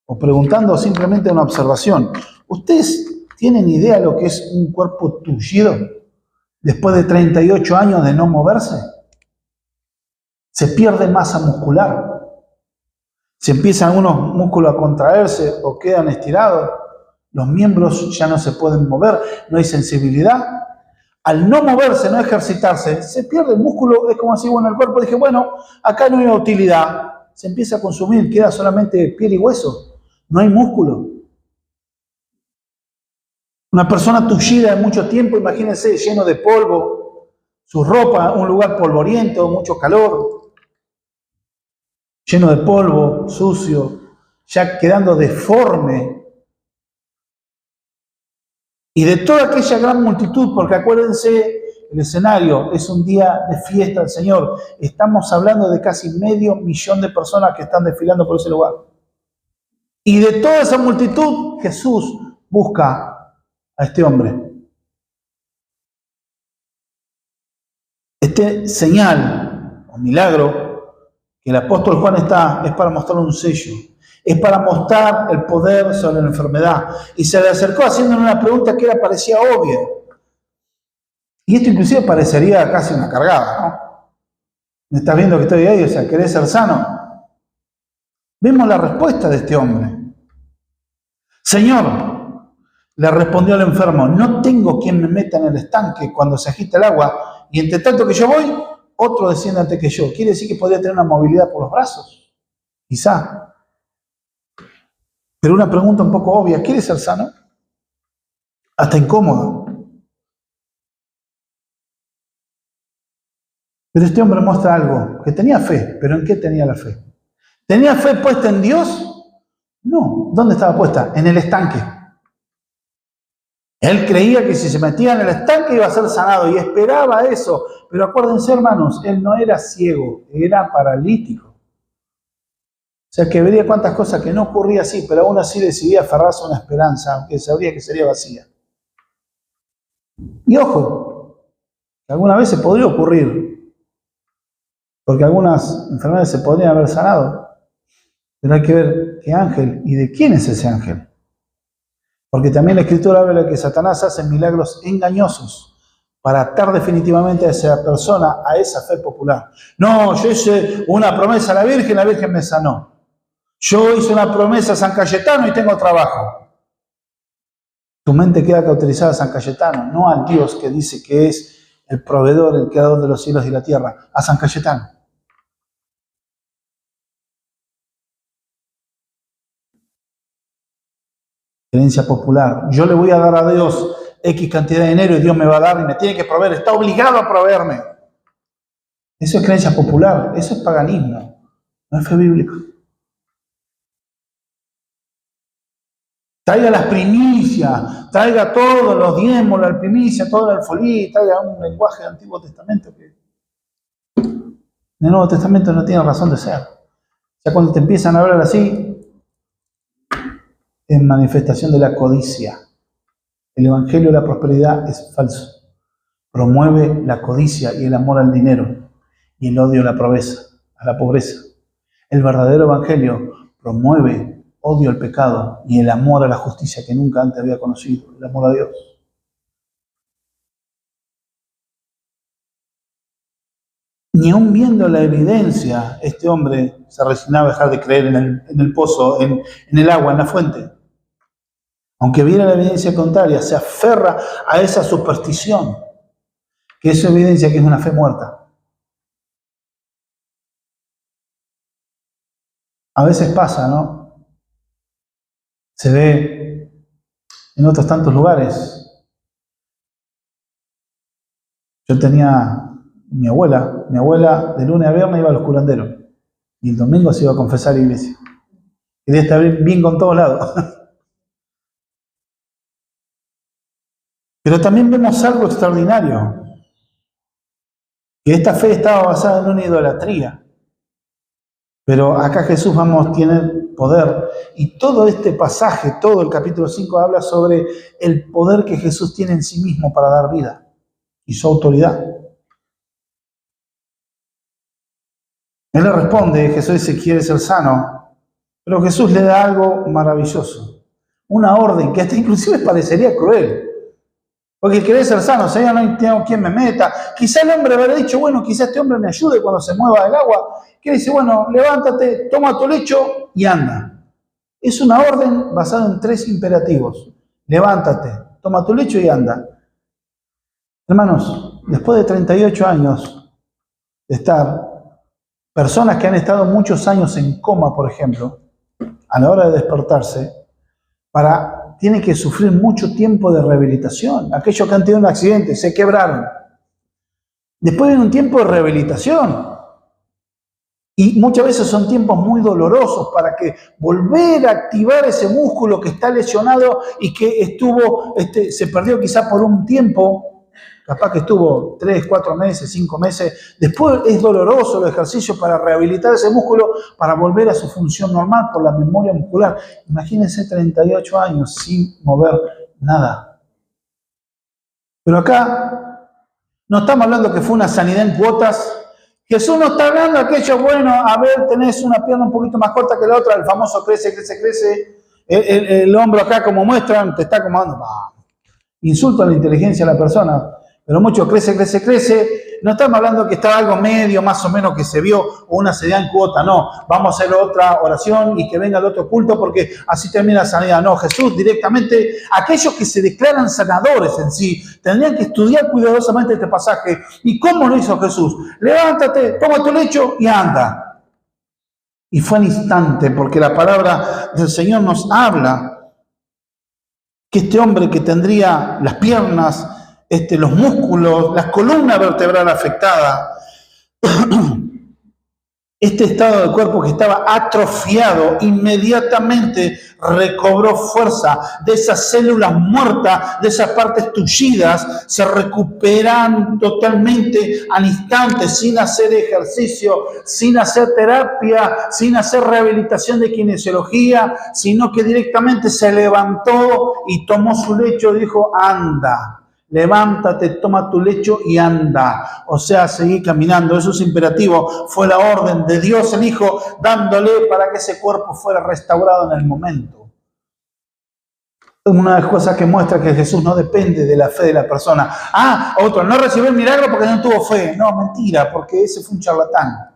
S1: o preguntando simplemente una observación. ¿Ustedes tienen idea de lo que es un cuerpo tullido después de 38 años de no moverse? Se pierde masa muscular. Se empiezan unos músculos a contraerse o quedan estirados. Los miembros ya no se pueden mover, no hay sensibilidad. Al no moverse, no ejercitarse, se pierde el músculo. Es como así, bueno, el cuerpo dije, bueno, acá no hay utilidad. Se empieza a consumir, queda solamente piel y hueso. No hay músculo. Una persona tullida de mucho tiempo, imagínense, lleno de polvo, su ropa, un lugar polvoriento, mucho calor, lleno de polvo, sucio, ya quedando deforme. Y de toda aquella gran multitud, porque acuérdense, el escenario es un día de fiesta del Señor. Estamos hablando de casi 500.000 de personas que están desfilando por ese lugar. Y de toda esa multitud, Jesús busca a este hombre. Este señal o milagro que el apóstol Juan está es para mostrar un sello. Es para mostrar el poder sobre la enfermedad. Y se le acercó haciéndole una pregunta que parecía obvia. Y esto inclusive parecería casi una cargada, ¿no? ¿Me estás viendo que estoy ahí? O sea, ¿querés ser sano? Vemos la respuesta de este hombre. Señor, le respondió el enfermo, no tengo quien me meta en el estanque cuando se agita el agua, y entre tanto que yo voy, otro desciende antes que yo. Quiere decir que podría tener una movilidad por los brazos. Quizá. Pero una pregunta un poco obvia, ¿quieres ser sano? Hasta incómodo. Pero este hombre muestra algo, que tenía fe, pero ¿en qué tenía la fe? ¿Tenía fe puesta en Dios? No. ¿Dónde estaba puesta? En el estanque. Él creía que si se metía en el estanque iba a ser sanado y esperaba eso. Pero acuérdense, hermanos, él no era ciego, era paralítico. O sea, que vería cuántas cosas que no ocurría así, pero aún así decidía aferrarse a una esperanza, aunque sabría que sería vacía. Y ojo, que alguna vez se podría ocurrir, porque algunas enfermedades se podrían haber sanado, pero hay que ver qué ángel y de quién es ese ángel. Porque también la Escritura habla de que Satanás hace milagros engañosos para atar definitivamente a esa persona a esa fe popular. No, yo hice una promesa a la Virgen me sanó. Yo hice una promesa a San Cayetano y tengo trabajo. Tu mente queda cauterizada a San Cayetano, no al Dios que dice que es el proveedor, el creador de los cielos y la tierra, a San Cayetano. Creencia popular. Yo le voy a dar a Dios X cantidad de dinero y Dios me va a dar y me tiene que proveer, está obligado a proveerme. Eso es creencia popular, eso es paganismo, no es fe bíblica. Traiga las primicias, traiga todos los diezmos, la primicia, toda la alfolí, traiga un lenguaje del Antiguo Testamento que en el Nuevo Testamento no tiene razón de ser. Ya cuando te empiezan a hablar así, es manifestación de la codicia. El Evangelio de la prosperidad es falso. Promueve la codicia y el amor al dinero y el odio a la pobreza. El verdadero evangelio promueve odio al pecado y el amor a la justicia que nunca antes había conocido, el amor a Dios. Ni aun viendo la evidencia, este hombre se resignaba a dejar de creer en el pozo, en el agua, en la fuente. Aunque viera la evidencia contraria, se aferra a esa superstición, que es evidencia que es una fe muerta. A veces pasa, ¿no? Se ve en otros tantos lugares. Yo tenía mi abuela de lunes a viernes iba a los curanderos y el domingo se iba a confesar a la iglesia. Quería estar bien con todos lados. Pero también vemos algo extraordinario, que esta fe estaba basada en una idolatría. Pero acá Jesús tiene poder, y todo este pasaje, todo el capítulo 5 habla sobre el poder que Jesús tiene en sí mismo para dar vida y su autoridad. Él le responde, Jesús dice, ¿quieres ser sano? Pero Jesús le da algo maravilloso, una orden que hasta inclusive parecería cruel. Porque querés ser sano, Señor, no tengo quien me meta. Quizá el hombre habrá dicho, bueno, quizá este hombre me ayude cuando se mueva del agua. Que dice, bueno, levántate, toma tu lecho y anda. Es una orden basada en 3 imperativos. Levántate, toma tu lecho y anda. Hermanos, después de 38 años de estar, personas que han estado muchos años en coma, por ejemplo, a la hora de despertarse, tienen que sufrir mucho tiempo de rehabilitación. Aquellos que han tenido un accidente, se quebraron. Después viene un tiempo de rehabilitación. Y muchas veces son tiempos muy dolorosos para que volver a activar ese músculo que está lesionado y que se perdió quizá por un tiempo, capaz que estuvo 3, 4 meses, 5 meses. Después es doloroso el ejercicio para rehabilitar ese músculo, para volver a su función normal por la memoria muscular. Imagínense 38 años sin mover nada. Pero acá no estamos hablando que fue una sanidad en cuotas. Jesús no está hablando de aquello, bueno, a ver, tenés una pierna un poquito más corta que la otra, el famoso crece, el hombro acá como muestran, te está acomodando. Insulto a la inteligencia de la persona, pero mucho crece. No estamos hablando que estaba algo medio, más o menos, que se vio, o una sanidad en cuota, no. Vamos a hacer otra oración y que venga el otro culto porque así termina la sanidad. No, Jesús directamente, aquellos que se declaran sanadores en sí, tendrían que estudiar cuidadosamente este pasaje. ¿Y cómo lo hizo Jesús? Levántate, toma tu lecho y anda. Y fue al instante, porque la palabra del Señor nos habla que este hombre que tendría las piernas, los músculos, la columna vertebral afectada, este estado del cuerpo que estaba atrofiado, inmediatamente recobró fuerza. De esas células muertas, de esas partes tullidas, se recuperan totalmente al instante, sin hacer ejercicio, sin hacer terapia, sin hacer rehabilitación de kinesiología, sino que directamente se levantó y tomó su lecho y dijo, anda. Levántate, toma tu lecho y anda. O sea, seguí caminando. Eso es imperativo. Fue la orden de Dios el Hijo dándole para que ese cuerpo fuera restaurado en el momento. Una de las cosas que muestra que Jesús no depende de la fe de la persona. Otro, no recibió el milagro porque no tuvo fe. No, mentira, porque ese fue un charlatán.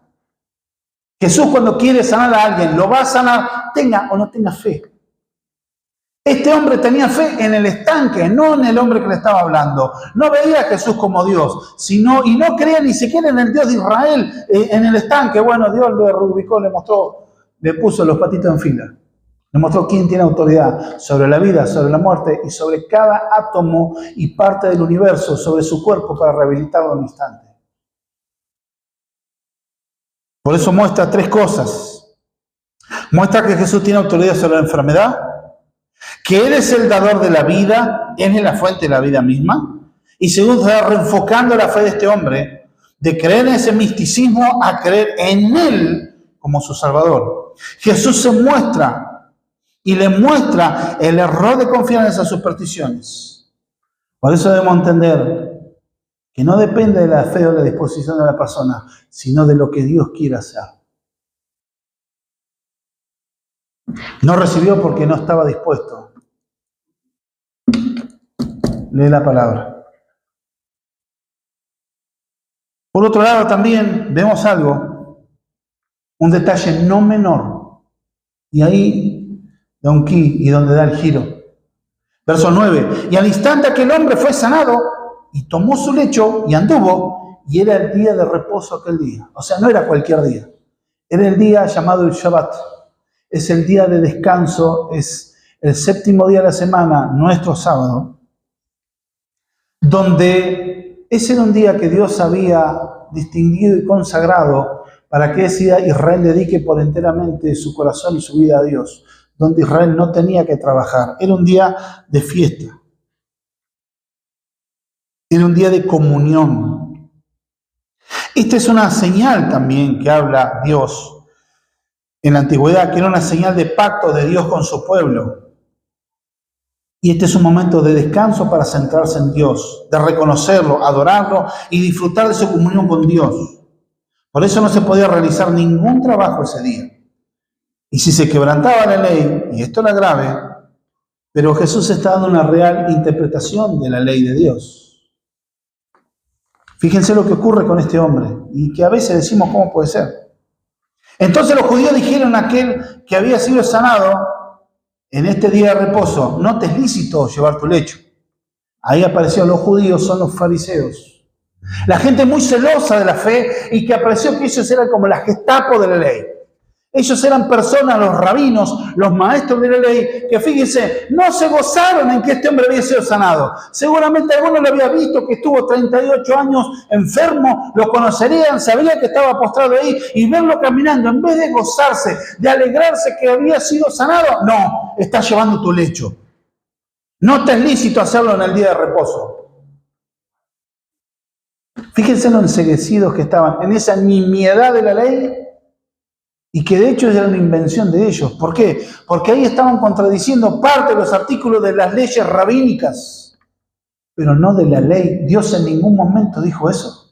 S1: Jesús cuando quiere sanar a alguien, lo va a sanar, tenga o no tenga fe. Este hombre tenía fe en el estanque, no en el hombre que le estaba hablando. No veía a Jesús como Dios, y no creía ni siquiera en el Dios de Israel, en el estanque. Bueno, Dios le reubicó, le mostró, le puso los patitos en fila. Le mostró quién tiene autoridad sobre la vida, sobre la muerte y sobre cada átomo y parte del universo, sobre su cuerpo para rehabilitarlo en un instante. Por eso muestra 3 cosas. Muestra que Jesús tiene autoridad sobre la enfermedad, que Él es el dador de la vida, Él es la fuente de la vida misma. Y segundo, está reenfocando la fe de este hombre, de creer en ese misticismo a creer en Él como su Salvador. Jesús se muestra y le muestra el error de confiar en esas supersticiones. Por eso debemos entender que no depende de la fe o la disposición de la persona, sino de lo que Dios quiere hacer. No recibió porque no estaba dispuesto. Lee la palabra. Por otro lado también vemos algo, un detalle no menor. Y ahí da un key y donde da el giro. Verso 9. Y al instante aquel hombre fue sanado y tomó su lecho y anduvo, y era el día de reposo aquel día. O sea, no era cualquier día. Era el día llamado el Shabbat. Es el día de descanso, es el séptimo día de la semana, nuestro sábado, donde ese era un día que Dios había distinguido y consagrado para que ese día Israel dedique por enteramente su corazón y su vida a Dios, donde Israel no tenía que trabajar. Era un día de fiesta. Era un día de comunión. Esta es una señal también que habla Dios en la antigüedad, que era una señal de pacto de Dios con su pueblo. Y este es un momento de descanso para centrarse en Dios, de reconocerlo, adorarlo y disfrutar de su comunión con Dios. Por eso no se podía realizar ningún trabajo ese día. Y si se quebrantaba la ley, y esto era grave, pero Jesús está dando una real interpretación de la ley de Dios. Fíjense lo que ocurre con este hombre, y que a veces decimos, ¿cómo puede ser? Entonces los judíos dijeron a aquel que había sido sanado, en este día de reposo, no te es lícito llevar tu lecho. Ahí aparecieron los judíos, son los fariseos. La gente muy celosa de la fe y que apareció que ellos eran como la Gestapo de la ley. Ellos eran personas, los rabinos, los maestros de la ley, que fíjense, no se gozaron en que este hombre había sido sanado. Seguramente alguno lo había visto, que estuvo 38 años enfermo, lo conocerían, sabía que estaba postrado ahí, y verlo caminando, en vez de gozarse, de alegrarse que había sido sanado, no, está llevando tu lecho. No te es lícito hacerlo en el día de reposo. Fíjense lo enceguecidos que estaban en esa nimiedad de la ley, y que de hecho era una invención de ellos. ¿Por qué? Porque ahí estaban contradiciendo parte de los artículos de las leyes rabínicas, pero no de la ley. Dios en ningún momento dijo eso.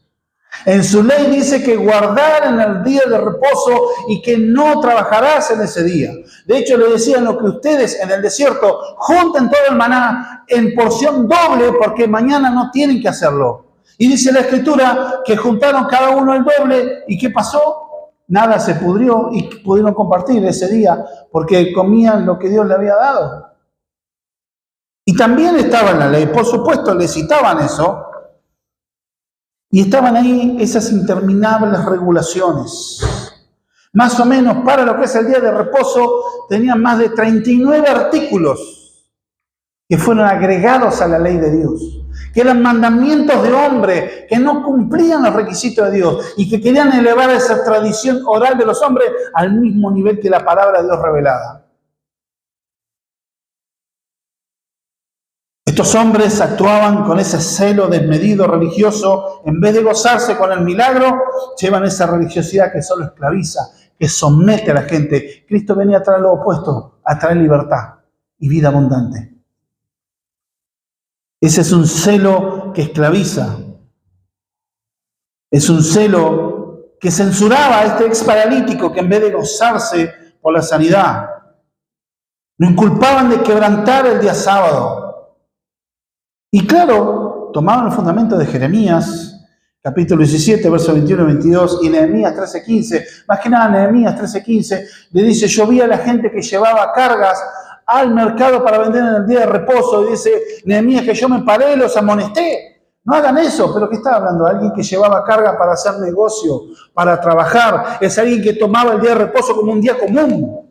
S1: En su ley dice que guardar en el día de reposo y que no trabajarás en ese día. De hecho, le decían lo que ustedes en el desierto junten todo el maná en porción doble porque mañana no tienen que hacerlo. Y dice la Escritura que juntaron cada uno el doble. ¿Y qué pasó? Nada se pudrió y pudieron compartir ese día porque comían lo que Dios le había dado. Y también estaba en la ley, por supuesto, le citaban eso. Y estaban ahí esas interminables regulaciones. Más o menos para lo que es el día de reposo, tenían más de 39 artículos que fueron agregados a la ley de Dios, que eran mandamientos de hombre, que no cumplían los requisitos de Dios y que querían elevar esa tradición oral de los hombres al mismo nivel que la palabra de Dios revelada. Estos hombres actuaban con ese celo desmedido religioso, en vez de gozarse con el milagro, llevan esa religiosidad que solo esclaviza, que somete a la gente. Cristo venía a traer lo opuesto, a traer libertad y vida abundante. Ese es un celo que esclaviza. Es un celo que censuraba a este ex paralítico que en vez de gozarse por la sanidad, lo inculpaban de quebrantar el día sábado. Y claro, tomaban el fundamento de Jeremías, capítulo 17, versos 21 y 22, y Nehemías 13:15. Más que nada, Nehemías 13:15 le dice, yo vi a la gente que llevaba cargas al mercado para vender en el día de reposo, y dice Nehemías que yo me paré y los amonesté. No hagan eso, pero ¿qué está hablando? Alguien que llevaba carga para hacer negocio, para trabajar, es alguien que tomaba el día de reposo como un día común.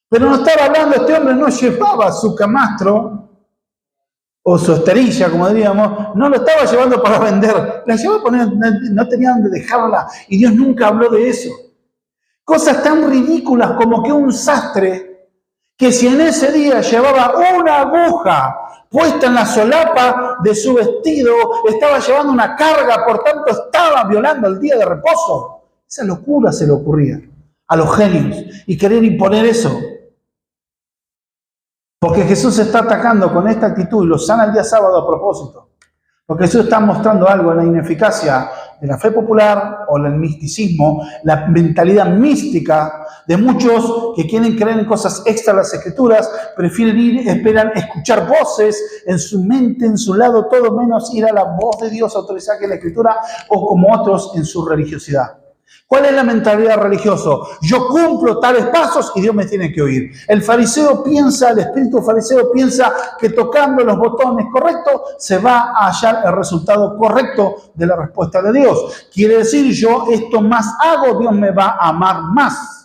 S1: Pero no estaba hablando, este hombre no llevaba su camastro, o su esterilla, como diríamos, no lo estaba llevando para vender, la llevaba a poner, no tenía dónde dejarla, y Dios nunca habló de eso. Cosas tan ridículas como que un sastre, que si en ese día llevaba una aguja puesta en la solapa de su vestido, estaba llevando una carga, por tanto estaba violando el día de reposo. Esa locura se le ocurría a los genios, y querían imponer eso. Porque Jesús se está atacando con esta actitud y lo sana el día sábado a propósito. Porque Jesús está mostrando algo en la ineficacia de la fe popular o el misticismo, la mentalidad mística de muchos que quieren creer en cosas extra a las Escrituras, prefieren ir, esperan escuchar voces en su mente, en su lado, todo menos ir a la voz de Dios autorizada que es la Escritura, o como otros en su religiosidad. ¿Cuál es la mentalidad religiosa? Yo cumplo tales pasos y Dios me tiene que oír. El fariseo piensa, el espíritu fariseo piensa que tocando los botones correctos se va a hallar el resultado correcto de la respuesta de Dios. Quiere decir, yo esto más hago, Dios me va a amar más.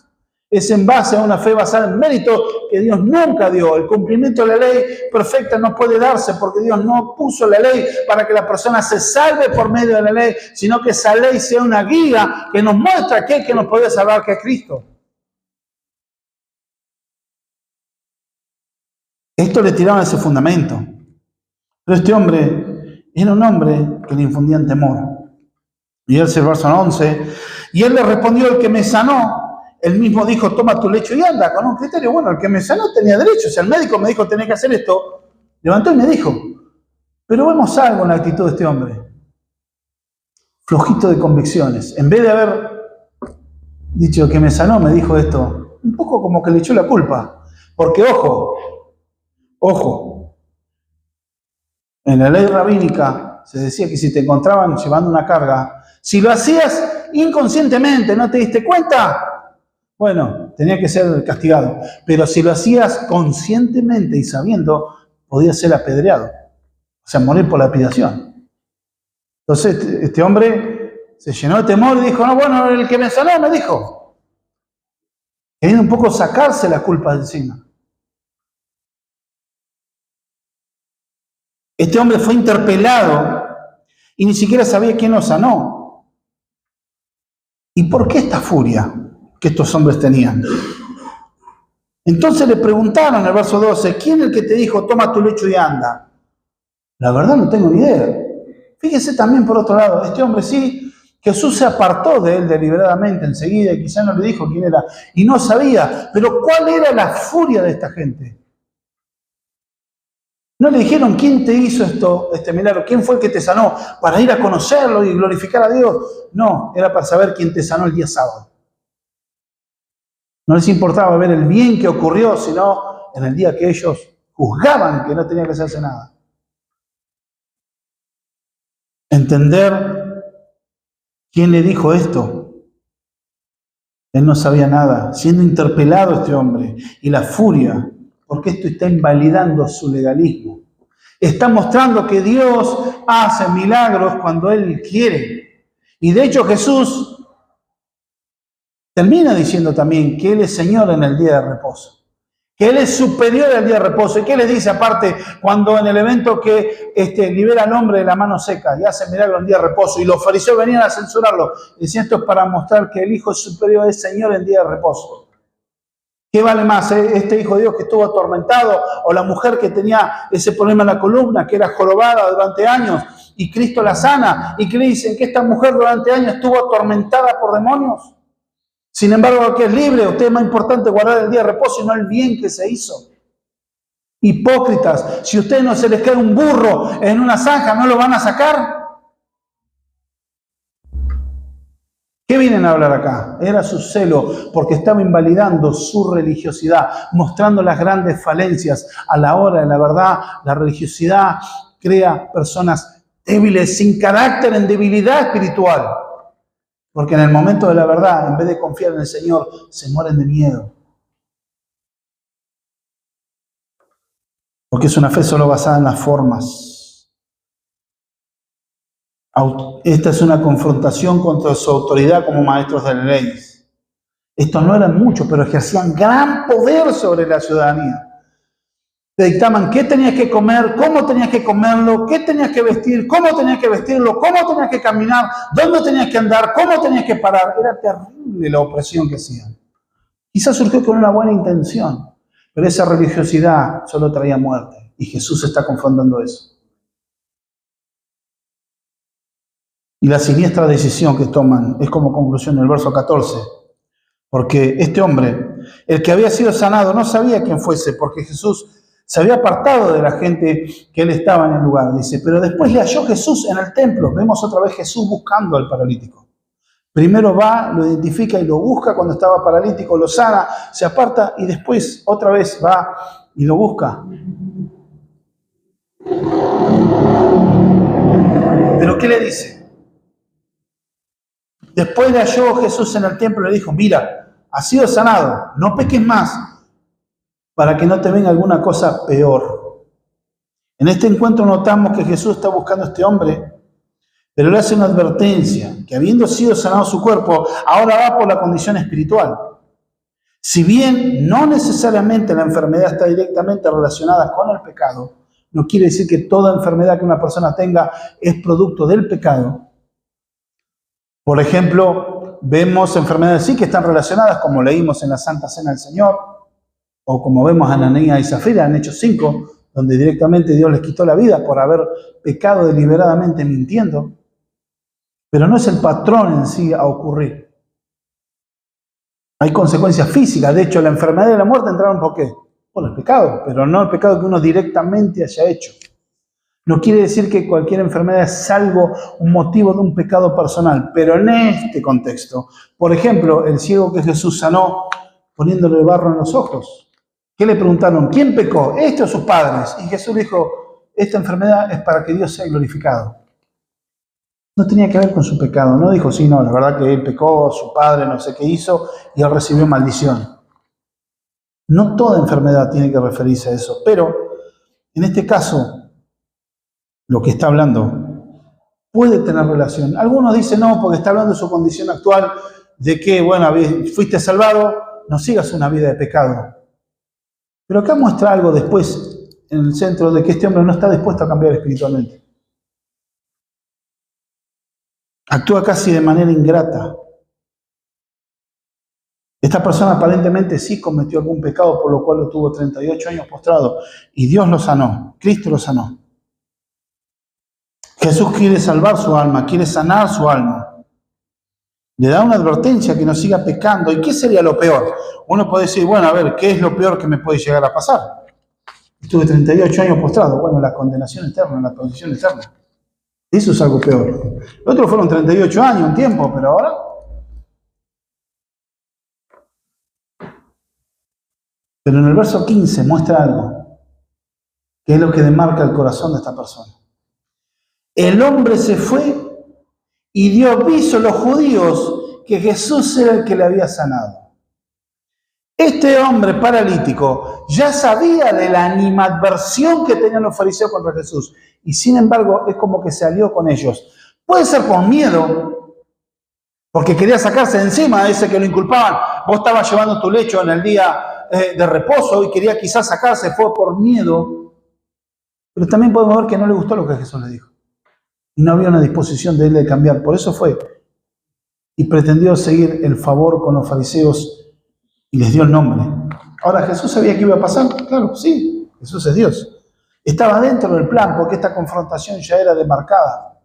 S1: Es en base a una fe basada en mérito que Dios nunca dio. El cumplimiento de la ley perfecta no puede darse porque Dios no puso la ley para que la persona se salve por medio de la ley, sino que esa ley sea una guía que nos muestra aquel que nos puede salvar, que es Cristo. Esto le tiraron ese fundamento. Pero este hombre era un hombre que le infundían temor. Y él, el verso 11, y él le respondió: el que me sanó, él mismo dijo, toma tu lecho y anda, con un criterio. Bueno, el que me sanó tenía derecho. O sea, el médico me dijo, tenés que hacer esto. Levantó y me dijo. Pero vemos algo en la actitud de este hombre. Flojito de convicciones. En vez de haber dicho que me sanó, me dijo esto. Un poco como que le echó la culpa. Porque, ojo. En la ley rabínica se decía que si te encontraban llevando una carga, si lo hacías inconscientemente, no te diste cuenta, bueno, tenía que ser castigado. Pero si lo hacías conscientemente y sabiendo, podías ser apedreado. O sea, morir por lapidación. Entonces, este hombre se llenó de temor y dijo, no, bueno, el que me sanó me dijo. Queriendo un poco sacarse la culpa de encima. Este hombre fue interpelado y ni siquiera sabía quién lo sanó. ¿Y por qué esta furia que estos hombres tenían? Entonces le preguntaron en el verso 12, ¿quién es el que te dijo, toma tu lecho y anda? La verdad no tengo ni idea. Fíjese también por otro lado, este hombre sí, Jesús se apartó de él deliberadamente enseguida y quizá no le dijo quién era y no sabía, pero ¿cuál era la furia de esta gente? No le dijeron quién te hizo este milagro, quién fue el que te sanó, para ir a conocerlo y glorificar a Dios. No, era para saber quién te sanó el día sábado. No les importaba ver el bien que ocurrió, sino en el día que ellos juzgaban que no tenía que hacerse nada. Entender quién le dijo esto. Él no sabía nada, siendo interpelado este hombre y la furia, porque esto está invalidando su legalismo. Está mostrando que Dios hace milagros cuando Él quiere. Y de hecho Jesús termina diciendo también que Él es Señor en el día de reposo. Que Él es superior al día de reposo. ¿Y qué les dice aparte cuando en el evento que libera al hombre de la mano seca y hace milagro en el día de reposo? Y los fariseos venían a censurarlo. Decían, esto es para mostrar que el Hijo superior es Señor en el día de reposo. ¿Qué vale más? Este hijo de Dios que estuvo atormentado o la mujer que tenía ese problema en la columna, que era jorobada durante años y Cristo la sana? ¿Y que le dicen que esta mujer durante años estuvo atormentada por demonios? Sin embargo, que es libre, a usted es más importante guardar el día de reposo y no el bien que se hizo. Hipócritas, si a ustedes no se les cae un burro en una zanja, ¿no lo van a sacar? ¿Qué vienen a hablar acá? Era su celo, porque estaba invalidando su religiosidad, mostrando las grandes falencias. A la hora de la verdad, la religiosidad crea personas débiles, sin carácter, en debilidad espiritual. Porque en el momento de la verdad, en vez de confiar en el Señor, se mueren de miedo. Porque es una fe solo basada en las formas. Esta es una confrontación contra su autoridad como maestros de la ley. Estos no eran muchos, pero ejercían gran poder sobre la ciudadanía. Te dictaban qué tenías que comer, cómo tenías que comerlo, qué tenías que vestir, cómo tenías que vestirlo, cómo tenías que caminar, dónde tenías que andar, cómo tenías que parar. Era terrible la opresión que hacían. Quizás surgió con una buena intención, pero esa religiosidad solo traía muerte. Y Jesús está confrontando eso. Y la siniestra decisión que toman es como conclusión en el verso 14. Porque este hombre, el que había sido sanado, no sabía quién fuese, porque Jesús Se había apartado de la gente que él estaba en el lugar, dice. Pero después le halló Jesús en el templo. Vemos otra vez Jesús buscando al paralítico. Primero va, lo identifica y lo busca cuando estaba paralítico, lo sana, se aparta y después otra vez va y lo busca. ¿Pero qué le dice? Después le halló Jesús en el templo y le dijo, mira, has sido sanado, no peques más para que no te venga alguna cosa peor. En este encuentro notamos que Jesús está buscando a este hombre, pero le hace una advertencia, que habiendo sido sanado su cuerpo, ahora va por la condición espiritual. Si bien no necesariamente la enfermedad está directamente relacionada con el pecado, no quiere decir que toda enfermedad que una persona tenga es producto del pecado. Por ejemplo, vemos enfermedades sí que están relacionadas, como leímos en la Santa Cena del Señor, o como vemos a Ananías y Zafira en Hechos 5, donde directamente Dios les quitó la vida por haber pecado deliberadamente mintiendo. Pero no es el patrón en sí a ocurrir. Hay consecuencias físicas. De hecho, la enfermedad y la muerte entraron ¿por qué? Por el pecado, pero no el pecado que uno directamente haya hecho. No quiere decir que cualquier enfermedad es algo, un motivo de un pecado personal, pero en este contexto, por ejemplo, el ciego que Jesús sanó poniéndole barro en los ojos. ¿Qué le preguntaron? ¿Quién pecó? ¿Este o sus padres? Y Jesús dijo, esta enfermedad es para que Dios sea glorificado. No tenía que ver con su pecado. No dijo, sí, no, la verdad que él pecó, su padre no sé qué hizo y él recibió maldición. No toda enfermedad tiene que referirse a eso, pero en este caso, lo que está hablando puede tener relación. Algunos dicen no, porque está hablando de su condición actual, de que, bueno, fuiste salvado, no sigas una vida de pecado. Pero acá muestra algo después, en el centro, de que este hombre no está dispuesto a cambiar espiritualmente. Actúa casi de manera ingrata. Esta persona aparentemente sí cometió algún pecado, por lo cual lo tuvo 38 años postrado, y Dios lo sanó, Cristo lo sanó. Jesús quiere salvar su alma, quiere sanar su alma. Le da una advertencia que no siga pecando. ¿Y qué sería lo peor? Uno puede decir, bueno, a ver, ¿qué es lo peor que me puede llegar a pasar? Estuve 38 años postrado. Bueno, la condenación eterna, la posición eterna. Eso es algo peor. Los otros fueron 38 años, un tiempo, pero ahora... Pero en el verso 15 muestra algo, que es lo que demarca el corazón de esta persona. El hombre se fue y dio aviso a los judíos que Jesús era el que le había sanado. Este hombre paralítico ya sabía de la animadversión que tenían los fariseos contra Jesús y sin embargo es como que se alió con ellos. Puede ser por miedo, porque quería sacarse de encima a ese que lo inculpaban. Vos estabas llevando tu lecho en el día de reposo y quería quizás sacarse, fue por miedo. Pero también podemos ver que no le gustó lo que Jesús le dijo. Y no había una disposición de él de cambiar. Por eso fue. Y pretendió seguir el favor con los fariseos y les dio el nombre. Ahora, ¿Jesús sabía que iba a pasar? Claro, sí. Jesús es Dios. Estaba dentro del plan porque esta confrontación ya era demarcada.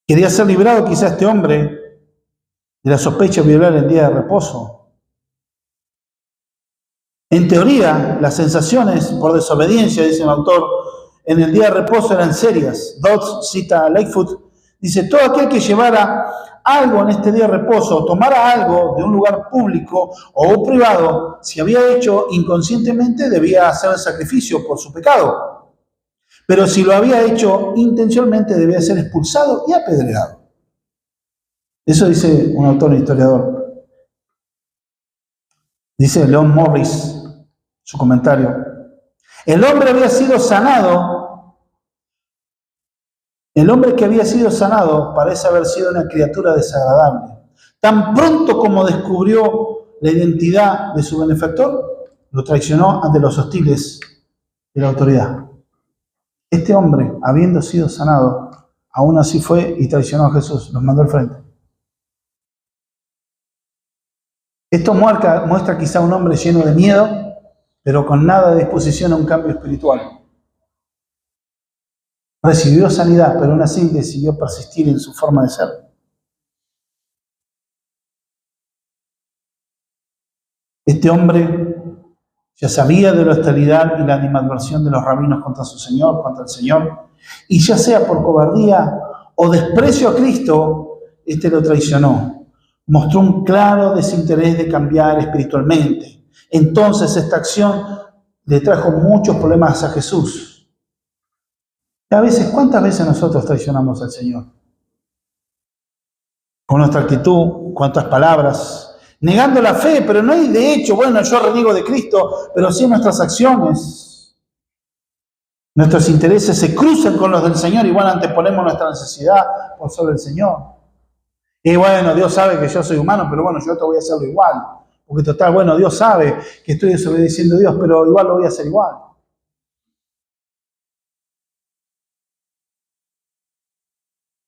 S1: Quería ser librado quizás este hombre de la sospecha de violar el día de reposo. En teoría, las sensaciones por desobediencia, dice el autor, en el día de reposo eran serias. Dodds cita a Lightfoot, dice, todo aquel que llevara algo en este día de reposo, tomara algo de un lugar público o privado, si había hecho inconscientemente, debía hacer el sacrificio por su pecado. Pero si lo había hecho intencionalmente, debía ser expulsado y apedreado. Eso dice un autor historiador. Dice Leon Morris, su comentario. El hombre había sido sanado. El hombre que había sido sanado parece haber sido una criatura desagradable. Tan pronto como descubrió la identidad de su benefactor, lo traicionó ante los hostiles de la autoridad. Este hombre, habiendo sido sanado, aún así fue y traicionó a Jesús, los mandó al frente. Esto muestra quizá un hombre lleno de miedo, pero con nada de disposición a un cambio espiritual. Recibió sanidad, pero aún así decidió persistir en su forma de ser. Este hombre ya sabía de la hostilidad y la animadversión de los rabinos contra su Señor, contra el Señor, y ya sea por cobardía o desprecio a Cristo, este lo traicionó. Mostró un claro desinterés de cambiar espiritualmente. Entonces esta acción le trajo muchos problemas a Jesús. Y a veces, ¿cuántas veces nosotros traicionamos al Señor? Con nuestra actitud, cuántas palabras, negando la fe, pero no hay de hecho, bueno, yo reniego de Cristo, pero sí en nuestras acciones. Nuestros intereses se cruzan con los del Señor y bueno, anteponemos nuestra necesidad por sobre el Señor. Y bueno, Dios sabe que yo soy humano, pero bueno, yo te voy a hacerlo igual. Porque total, bueno, Dios sabe que estoy desobedeciendo a Dios, pero igual lo voy a hacer igual.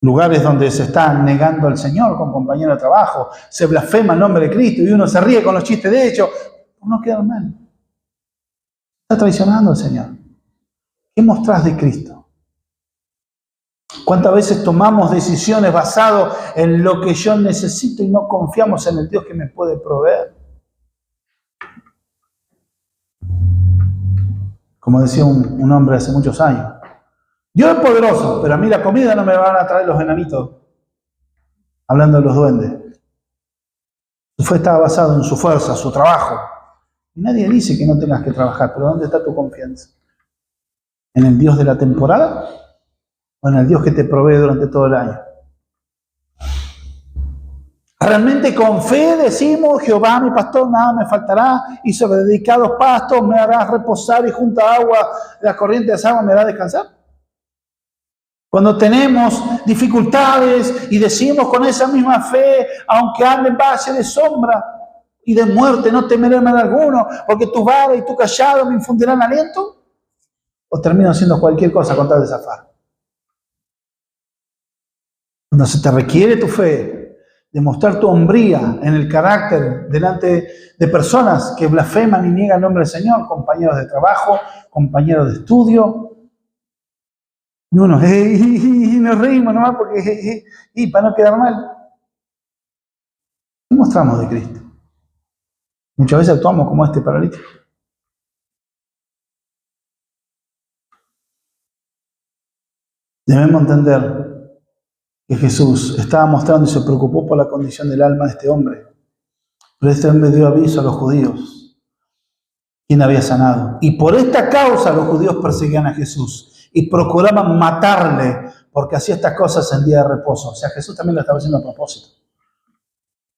S1: Lugares donde se están negando al Señor con compañeros de trabajo, se blasfema el nombre de Cristo y uno se ríe con los chistes de ellos, por no quedar mal. Está traicionando al Señor. ¿Qué mostrás de Cristo? ¿Cuántas veces tomamos decisiones basadas en lo que yo necesito y no confiamos en el Dios que me puede proveer? Como decía un hombre hace muchos años, Dios es poderoso, pero a mí la comida no me van a traer los enanitos. Hablando de los duendes. Su fe estaba basado en su fuerza, su trabajo. Y nadie dice que no tengas que trabajar, pero ¿dónde está tu confianza? ¿En el Dios de la temporada? ¿O en el Dios que te provee durante todo el año? Realmente con fe decimos, Jehová mi pastor, nada me faltará, y sobre dedicados pastos me harás reposar y junto a agua, las corrientes de agua me hará descansar. Cuando tenemos dificultades y decimos con esa misma fe, aunque ande en valle de sombra y de muerte, no temeré mal alguno, porque tu vara y tu callado me infundirán aliento, o termino haciendo cualquier cosa con tal de zafar. Cuando se te requiere tu fe, demostrar tu hombría en el carácter delante de personas que blasfeman y niegan el nombre del Señor, compañeros de trabajo, compañeros de estudio, y uno, nos reímos nomás porque, para no quedar mal. ¿Qué mostramos de Cristo? Muchas veces actuamos como este paralítico. Debemos entender que Jesús estaba mostrando y se preocupó por la condición del alma de este hombre. Pero este hombre dio aviso a los judíos, quien había sanado. Y por esta causa los judíos perseguían a Jesús y procuraban matarle, porque hacía estas cosas en día de reposo. O sea, Jesús también lo estaba haciendo a propósito.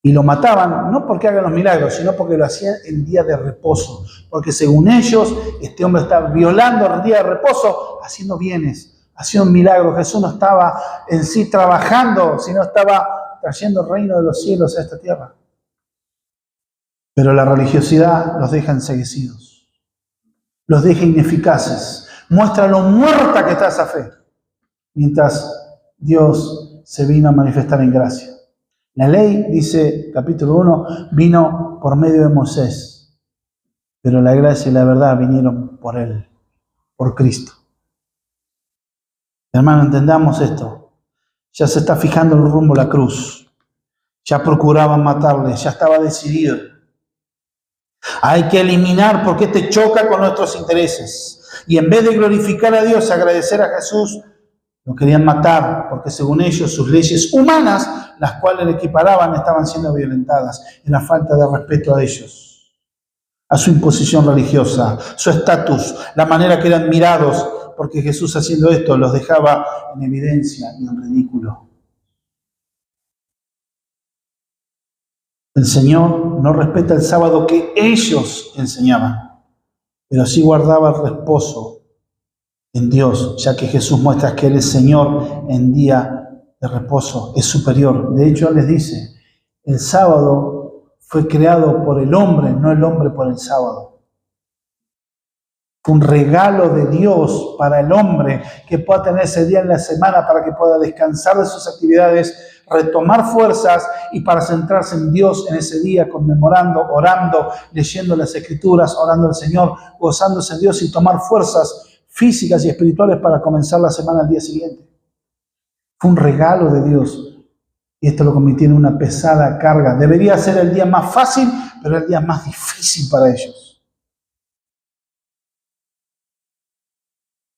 S1: Y lo mataban, no porque hagan los milagros, sino porque lo hacían en día de reposo. Porque según ellos, este hombre estaba violando el día de reposo, haciendo bienes, haciendo milagros. Jesús no estaba en sí trabajando, sino estaba trayendo el reino de los cielos a esta tierra. Pero la religiosidad los deja enceguecidos, los deja ineficaces. Muestra lo muerta que está esa fe, mientras Dios se vino a manifestar en gracia. La ley, dice capítulo 1, vino por medio de Moisés, pero la gracia y la verdad vinieron por él, por Cristo. Hermano, entendamos esto. Ya se está fijando el rumbo a la cruz. Ya procuraban matarle, ya estaba decidido. Hay que eliminar porque este choca con nuestros intereses. Y en vez de glorificar a Dios, agradecer a Jesús, lo querían matar, porque según ellos sus leyes humanas, las cuales le equiparaban, estaban siendo violentadas en la falta de respeto a ellos, a su imposición religiosa, su estatus, la manera que eran mirados, porque Jesús haciendo esto los dejaba en evidencia y en ridículo. El Señor no respeta el sábado que ellos enseñaban, pero sí guardaba el reposo en Dios, ya que Jesús muestra que Él es Señor en día de reposo, es superior. De hecho, Él les dice, el sábado fue creado por el hombre, no el hombre por el sábado. Fue un regalo de Dios para el hombre que pueda tener ese día en la semana para que pueda descansar de sus actividades, retomar fuerzas y para centrarse en Dios en ese día, conmemorando, orando, leyendo las Escrituras, orando al Señor, gozándose en Dios y tomar fuerzas físicas y espirituales para comenzar la semana al día siguiente. Fue un regalo de Dios y esto lo convirtió en una pesada carga. Debería ser el día más fácil, pero era el día más difícil para ellos.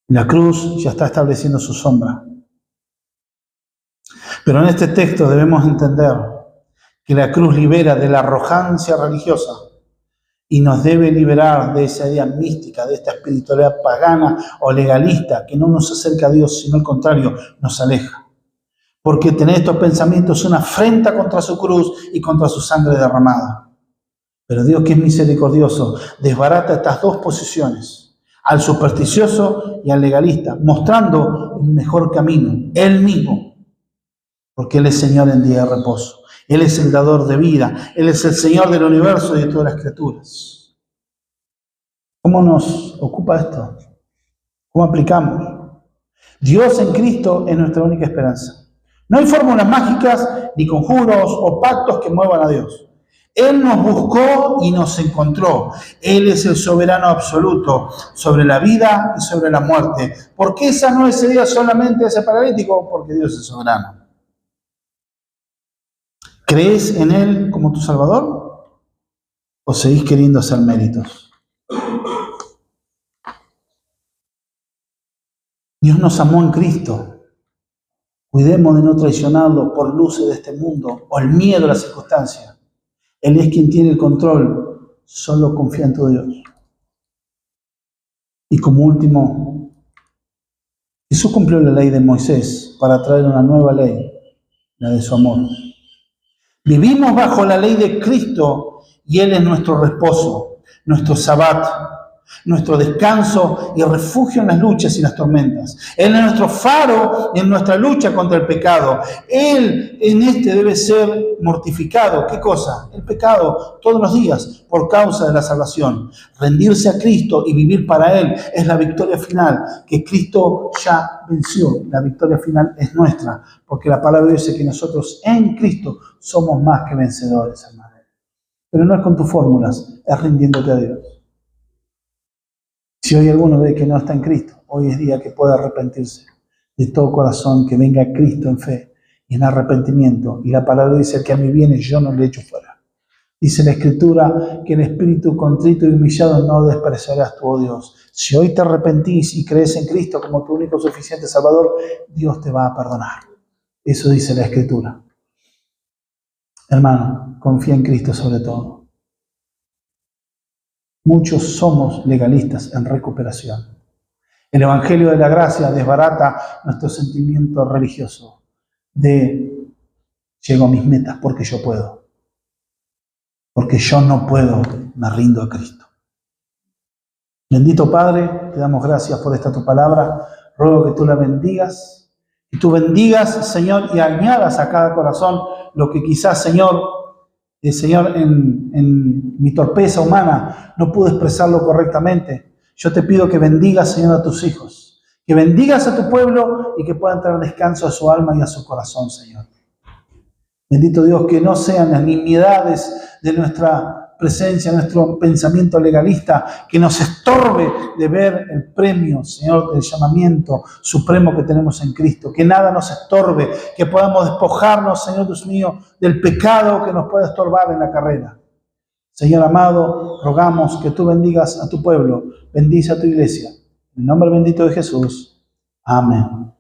S1: La cruz ya está estableciendo su sombra. Pero en este texto debemos entender que la cruz libera de la arrogancia religiosa y nos debe liberar de esa idea mística, de esta espiritualidad pagana o legalista que no nos acerca a Dios, sino al contrario, nos aleja. Porque tener estos pensamientos es una afrenta contra su cruz y contra su sangre derramada. Pero Dios, que es misericordioso, desbarata estas dos posiciones, al supersticioso y al legalista, mostrando un mejor camino, Él mismo, porque Él es Señor en día de reposo. Él es el dador de vida. Él es el Señor del universo y de todas las criaturas. ¿Cómo nos ocupa esto? ¿Cómo aplicamos? Dios en Cristo es nuestra única esperanza. No hay fórmulas mágicas, ni conjuros o pactos que muevan a Dios. Él nos buscó y nos encontró. Él es el soberano absoluto sobre la vida y sobre la muerte. ¿Por qué sanó ese día solamente a ese paralítico? Porque Dios es soberano. ¿Crees en Él como tu Salvador? ¿O seguís queriendo hacer méritos? Dios nos amó en Cristo. Cuidemos de no traicionarlo por luces de este mundo o el miedo a las circunstancias. Él es quien tiene el control. Solo confía en tu Dios. Y como último, Jesús cumplió la ley de Moisés para traer una nueva ley, la de su amor. Vivimos bajo la ley de Cristo y Él es nuestro reposo, nuestro sabbat, nuestro descanso y refugio en las luchas y las tormentas. Él es nuestro faro en nuestra lucha contra el pecado. Él en este debe ser mortificado. ¿Qué cosa? El pecado todos los días por causa de la salvación. Rendirse a Cristo y vivir para Él es la victoria final que Cristo ya venció. La victoria final es nuestra, porque la palabra dice que nosotros en Cristo somos más que vencedores, hermano. Pero no es con tus fórmulas, es rindiéndote a Dios. Si hoy alguno ve que no está en Cristo, hoy es día que pueda arrepentirse de todo corazón, que venga a Cristo en fe y en arrepentimiento. Y la palabra dice: el que a mí viene, yo no le echo fuera. Dice la Escritura que el espíritu contrito y humillado no despreciarás tú, oh Dios. Si hoy te arrepentís y crees en Cristo como tu único suficiente Salvador, Dios te va a perdonar. Eso dice la Escritura. Hermano, confía en Cristo sobre todo. Muchos somos legalistas en recuperación. El Evangelio de la Gracia desbarata nuestro sentimiento religioso de llego a mis metas porque yo puedo. Porque yo no puedo, me rindo a Cristo. Bendito Padre, te damos gracias por esta tu palabra. Ruego que tú la bendigas. Y tú bendigas, Señor, y añadas a cada corazón lo que quizás, Señor, en mi torpeza humana no pude expresarlo correctamente. Yo te pido que bendigas, Señor, a tus hijos, que bendigas a tu pueblo y que puedan traer descanso a su alma y a su corazón, Señor. Bendito Dios, que no sean las nimiedades de nuestra presencia, nuestro pensamiento legalista, que nos estorbe de ver el premio, Señor, del llamamiento supremo que tenemos en Cristo. Que nada nos estorbe, que podamos despojarnos, Señor Dios mío, del pecado que nos pueda estorbar en la carrera. Señor amado, rogamos que tú bendigas a tu pueblo, bendice a tu iglesia. En el nombre bendito de Jesús. Amén.